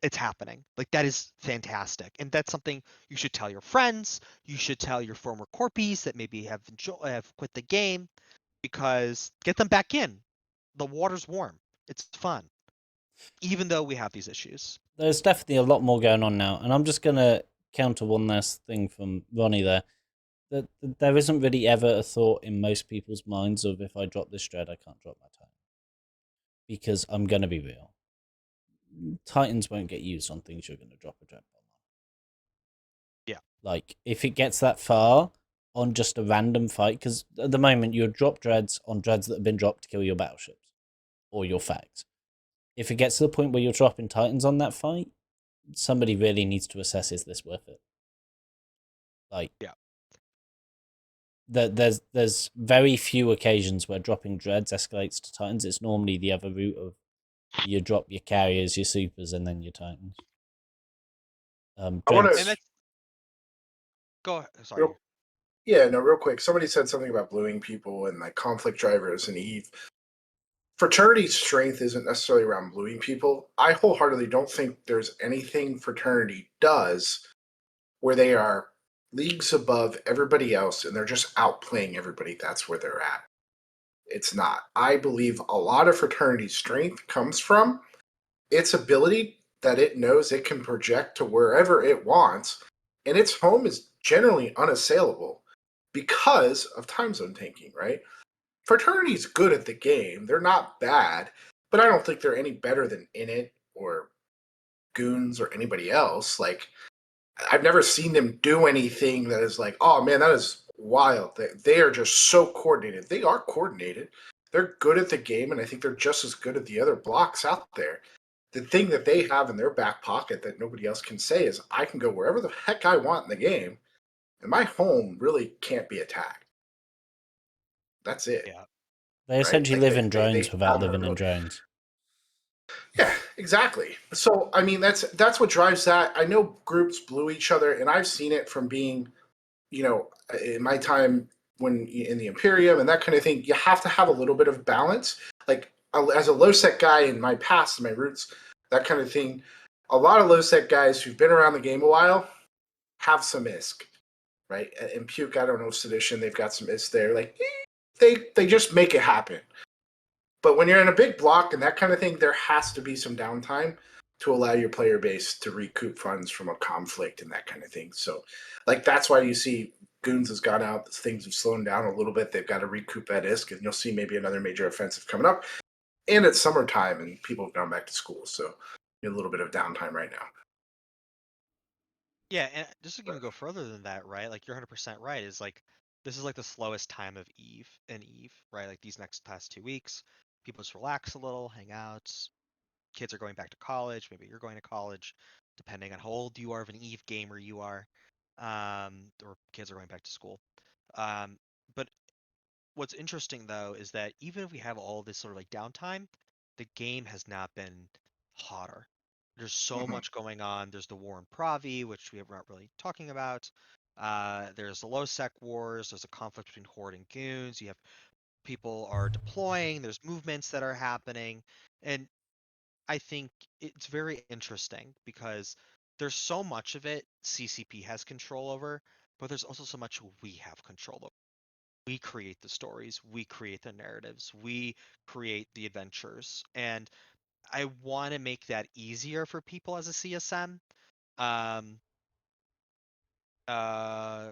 It's happening. Like, that is fantastic, and that's something you should tell your friends. You should tell your former corpies that maybe have quit the game, because get them back in. The water's warm. It's fun, even though we have these issues. There's definitely a lot more going on now, and I'm just gonna counter one last thing from Ronnie there. That there isn't really ever a thought in most people's minds of, if I drop this dread, I can't drop my Titan. Because I'm gonna be real. Titans won't get used on things you're gonna drop a dread bomb on. Yeah. Like, if it gets that far on just a random fight, because at the moment you'll drop dreads on dreads that have been dropped to kill your battleships or your fags. If it gets to the point where you're dropping Titans on that fight, somebody really needs to assess, is this worth it? Like, yeah. There's very few occasions where dropping dreads escalates to Titans. It's normally the other route of you drop your carriers, your supers, and then your Titans. Go ahead. Sorry. Real quick. Somebody said something about bluing people and like conflict drivers and Eve. Fraternity's strength isn't necessarily around bluing people. I wholeheartedly don't think there's anything Fraternity does where they are leagues above everybody else and they're just outplaying everybody. That's where they're at. It's not. I believe a lot of Fraternity's strength comes from its ability that it knows it can project to wherever it wants, and its home is generally unassailable because of time zone tanking, right? Fraternity's good at the game. They're not bad, but I don't think they're any better than Init or Goons or anybody else. Like, I've never seen them do anything that is like, oh man, that is wild. They are just so coordinated. They are coordinated. They're good at the game, and I think they're just as good at the other blocks out there. The thing that they have in their back pocket that nobody else can say is, I can go wherever the heck I want in the game, and my home really can't be attacked. That's it. Yeah. They essentially live in drones without living in drones. Yeah, exactly. So, I mean, that's what drives that. I know groups blew each other, and I've seen it from being, in my time when in the Imperium and that kind of thing. You have to have a little bit of balance. Like, as a low-sec guy in my past, my roots, that kind of thing, a lot of low-sec guys who've been around the game a while have some ISK, right? And Puke, I don't know, Sedition, they've got some ISK there. Like, they just make it happen. But when you're in a big block and that kind of thing, there has to be some downtime to allow your player base to recoup funds from a conflict and that kind of thing. So, like, that's why you see Goons has gone out, things have slowed down a little bit. They've got to recoup that ISK, and you'll see maybe another major offensive coming up. And it's summertime, and people have gone back to school, so a little bit of downtime right now. Yeah, and just to even go further than that, right? Like you're 100% right. Is like this is like the slowest time of Eve, right? Like these next past 2 weeks, people just relax a little, hang out. Kids are going back to college. Maybe you're going to college, depending on how old you are, of an Eve gamer you are, or kids are going back to school. But what's interesting though is that even if we have all this sort of like downtime, the game has not been hotter. There's so much going on. There's the war in Pravi, which we are not really talking about. There's the low-sec wars. There's a conflict between Horde and Goons. You have people are deploying. There's movements that are happening, and I think it's very interesting because there's so much of it CCP has control over, but there's also so much we have control over. We create the stories, we create the narratives, we create the adventures, and I want to make that easier for people as a CSM. Um, uh,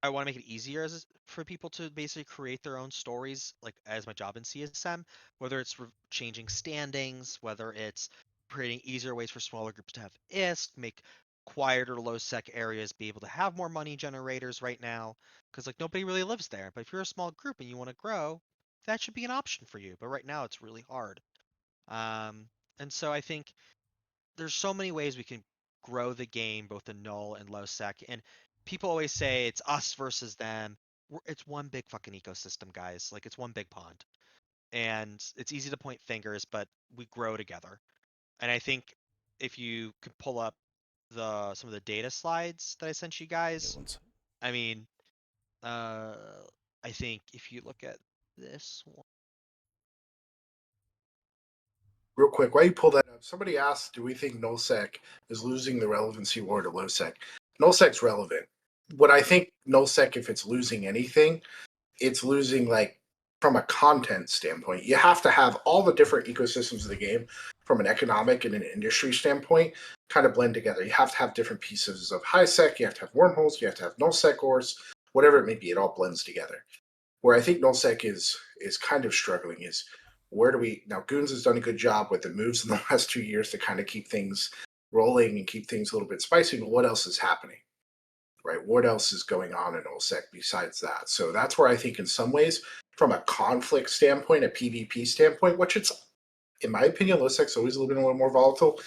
I want to make it easier for people to basically create their own stories, like as my job in CSM, whether it's changing standings, whether it's creating easier ways for smaller groups to have ISK, make quieter low-sec areas be able to have more money generators right now, because like nobody really lives there. But if you're a small group and you want to grow, that should be an option for you. But right now it's really hard. And so I think there's so many ways we can grow the game, both in null and low sec. And people always say it's us versus them. It's one big fucking ecosystem, guys. Like it's one big pond. And it's easy to point fingers, but we grow together. And I think if you could pull up some of the data slides that I sent you guys, I mean, I think if you look at this one. Real quick, while you pull that up, somebody asked, do we think Null-sec is losing the relevancy war to low-sec? Null-sec's relevant. What I think Null-sec, if it's losing anything, it's losing like from a content standpoint. You have to have all the different ecosystems of the game from an economic and an industry standpoint kind of blend together. You have to have different pieces of high sec, you have to have wormholes, you have to have null-sec ores, whatever it may be, it all blends together. Where I think null-sec is kind of struggling is where do we now? Goons has done a good job with the moves in the last 2 years to kind of keep things rolling and keep things a little bit spicy. But what else is happening? Right? What else is going on in null-sec besides that? So that's where I think, in some ways, from a conflict standpoint, a PvP standpoint, which it's, in my opinion, low-sec's always a little more volatile.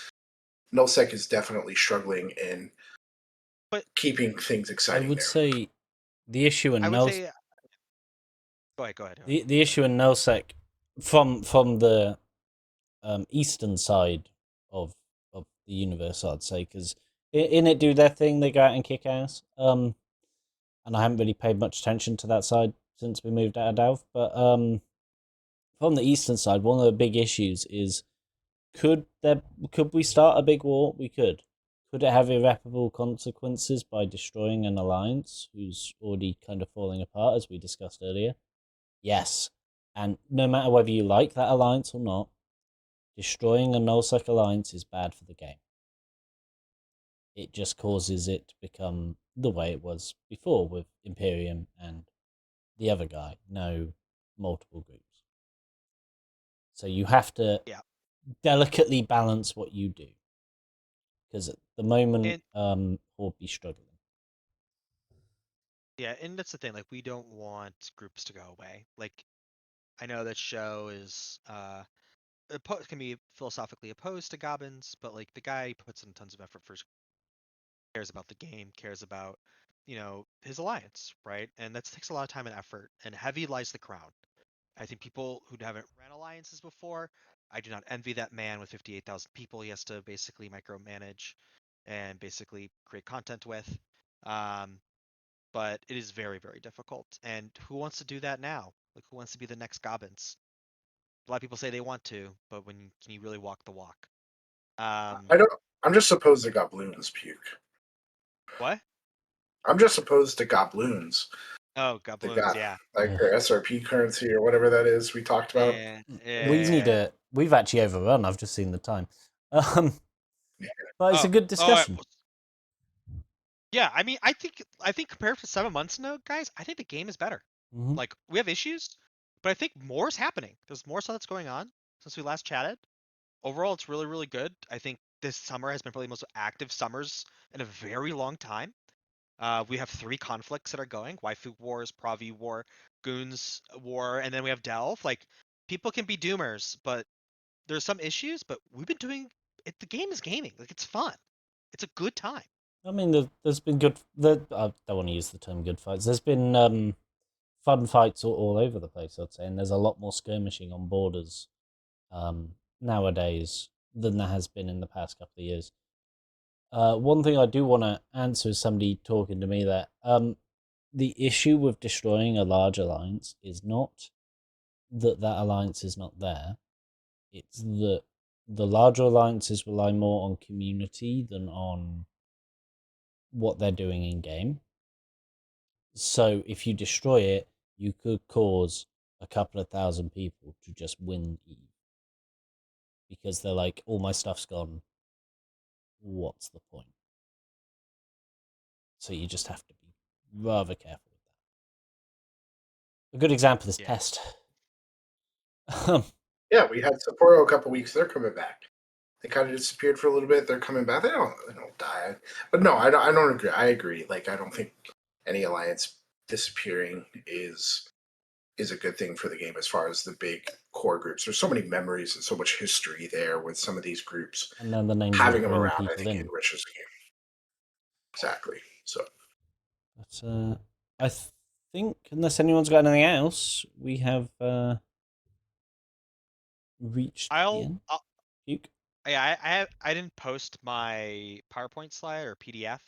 Null-sec is definitely struggling in keeping things exciting. I would say the issue in null-sec. Go ahead. The issue in null-sec from the eastern side of the universe, I'd say, because in it do their thing, they go out and kick ass. And I haven't really paid much attention to that side since we moved out of Delve. But from the eastern side, one of the big issues is could we start a big war? We could. Could it have irreparable consequences by destroying an alliance who's already kind of falling apart, as we discussed earlier? Yes. And no matter whether you like that alliance or not, destroying a null-sec alliance is bad for the game. It just causes it to become the way it was before with Imperium and the other guy. No multiple groups. So you have to delicately balance what you do. Because at the moment, we'll be struggling. Yeah, and that's the thing. Like, we don't want groups to go away. Like, I know that show is can be philosophically opposed to goblins, but like the guy puts in tons of effort for cares about the game, cares about his alliance, right? And that takes a lot of time and effort. And heavy lies the crown. I think people who haven't ran alliances before, I do not envy that man with 58,000 people he has to basically micromanage and basically create content with. But it is very, very difficult. And who wants to do that now? Like, who wants to be the next Gobbins? A lot of people say they want to, but can you really walk the walk? I don't. I'm just opposed to gobloons, puke. What? I'm just opposed to gobloons. Oh, gobloons, yeah. Like their SRP currency or whatever that is we talked about. We've actually overrun. I've just seen the time. But it's a good discussion. Yeah, I mean, I think compared to 7 months ago, guys, I think the game is better. Mhm. Like, we have issues, but I think more is happening. There's more stuff that's going on since we last chatted. Overall, it's really, really good. I think this summer has been probably the most active summers in a very long time. We have 3 conflicts that are going: Waifu Wars, Pravi War, Goons War, and then we have Delve. Like, people can be doomers, but there's some issues, but we've been doing it. The game is gaming. Like, it's fun. It's a good time. I mean, there's been good. I don't want to use the term good fights. There's been fun fights all over the place, I'd say, and there's a lot more skirmishing on borders nowadays than there has been in the past couple of years. One thing I do want to answer is somebody talking to me that the issue with destroying a large alliance is not that alliance is not there. It's that the larger alliances rely more on community than on what they're doing in game. So if you destroy it, you could cause a couple of thousand people to just win Eve. Because they're like, all my stuff's gone. What's the point? So you just have to be rather careful with that. A good example is Yeah. Test. Yeah, we had Sapporo a couple weeks. They're coming back. They kind of disappeared for a little bit. They're coming back. They don't die. But no, I don't agree. I agree. Like, I don't think any alliance disappearing is a good thing for the game as far as the big core groups. There's so many memories and so much history there with some of these groups. And then the names will Having them bring around, I people think, in. enriches the game. Exactly. So, But I think, unless anyone's got anything else, we have reached the end. Puke? Yeah, I didn't post my PowerPoint slide or PDF.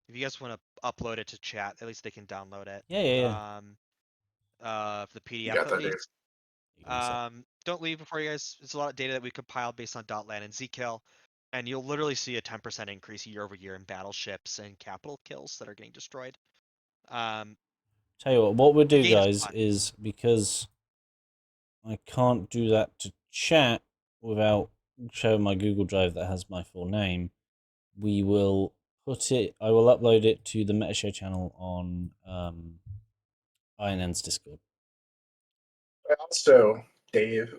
If you guys want to upload it to chat, at least they can download it. Yeah. The you PDF got at that, Dave? least. Don't leave before you guys. It's a lot of data that we compiled based on .land and Zkill, and you'll literally see a 10% increase year over year in battleships and capital kills that are getting destroyed. Tell you what we'll The do, game is guys, fun. is because I can't do that to chat without showing my Google Drive that has my full name, we will put it, I will upload it to the Metashow channel on INN's Discord. Also, Dave,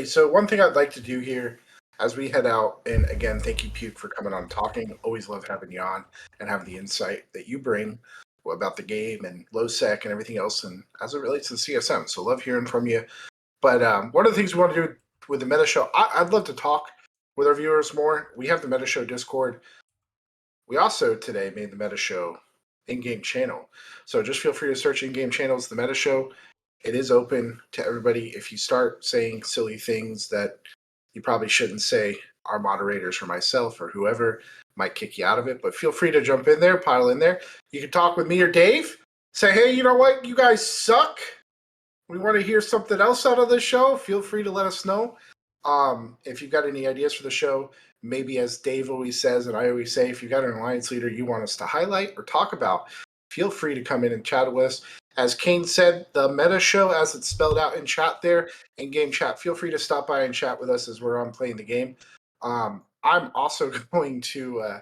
so one thing I'd like to do here as we head out, and again, thank you, Puke, for coming on and talking. Always love having you on and having the insight that you bring about the game and low-sec and everything else, and as it relates to the CSM. So love hearing from you. But one of the things we want to do with the Meta Show, I'd love to talk with our viewers more. We have the Meta Show Discord. We also today made the Meta Show in-game channel. So just feel free to search in-game channels, the Meta Show. It is open to everybody. If you start saying silly things that you probably shouldn't say, our moderators or myself or whoever might kick you out of it. But feel free to jump in there, pile in there. You can talk with me or Dave. Say, hey, you know what? You guys suck. We want to hear something else out of this show. Feel free to let us know. If you've got any ideas for the show, maybe as Dave always says, and I always say, if you've got an alliance leader you want us to highlight or talk about, feel free to come in and chat with us. As Kane said, the Meta Show, as it's spelled out in chat there, in game chat, feel free to stop by and chat with us as we're on playing the game. I'm also going to,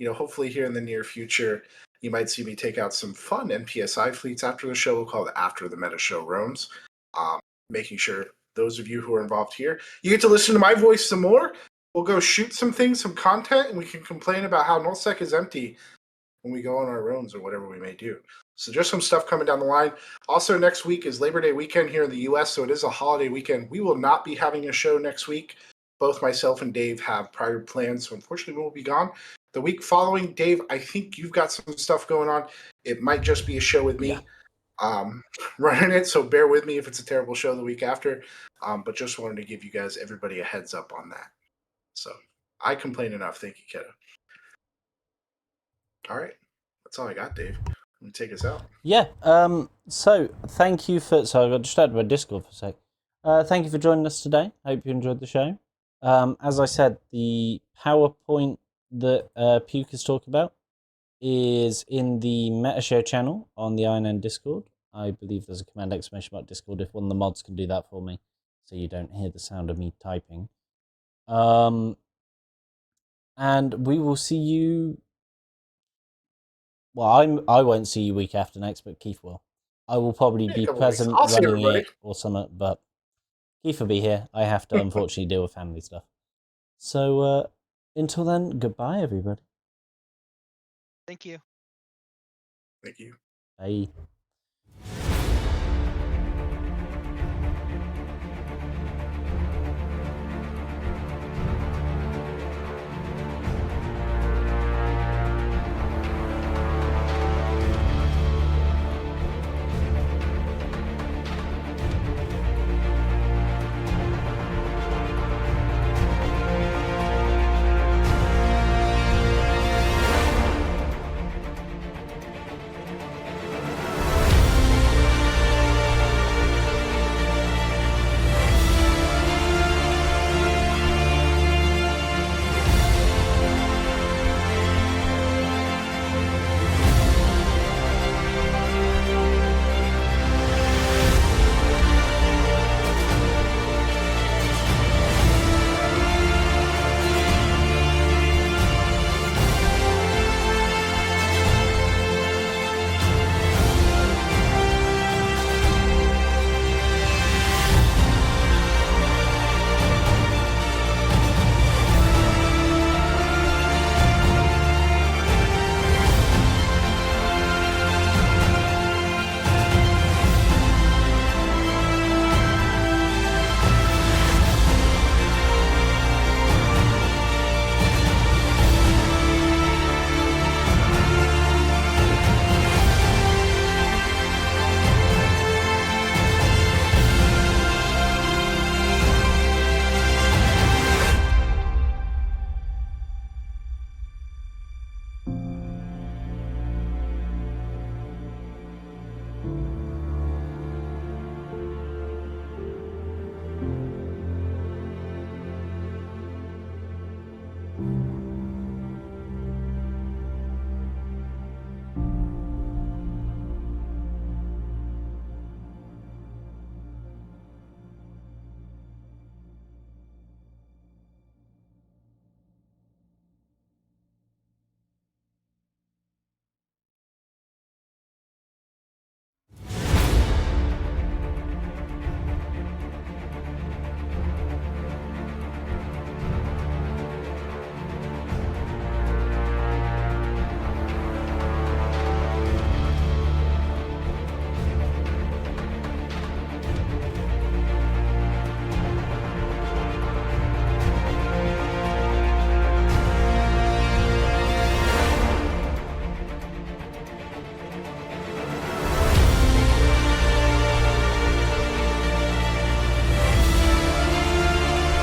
hopefully here in the near future, you might see me take out some fun NPSI fleets after the show. We'll call it After the Meta Show Roams. Making sure those of you who are involved here, you get to listen to my voice some more. We'll go shoot some things, some content, and we can complain about how Null-sec is empty when we go on our roams or whatever we may do. So just some stuff coming down the line. Also, next week is Labor Day weekend here in the U.S., so it is a holiday weekend. We will not be having a show next week. Both myself and Dave have prior plans, so unfortunately we will be gone. The week following, Dave, I think you've got some stuff going on. It might just be a show with me. Running it, so bear with me if it's a terrible show the week after. But just wanted to give you guys, everybody, a heads up on that. So I complain enough. Thank you, kiddo. All right, that's all I got, Dave. Let me take us out. Yeah. So thank you for. So I got distracted by Discord for a sec. Thank you for joining us today. Hope you enjoyed the show. As I said, the PowerPoint that Puke is talking about is in the Metashow channel on the INN Discord. I believe there's a command exclamation mark Discord if one of the mods can do that for me, so you don't hear the sound of me typing. And we will see you well, I won't see you week after next, but Keith will. I will probably Yeah, a be couple weeks. present I'll see running everybody. it or something, but Keith will be here. I have to unfortunately deal with family stuff. So until then, goodbye, everybody. Thank you. Thank you. Bye.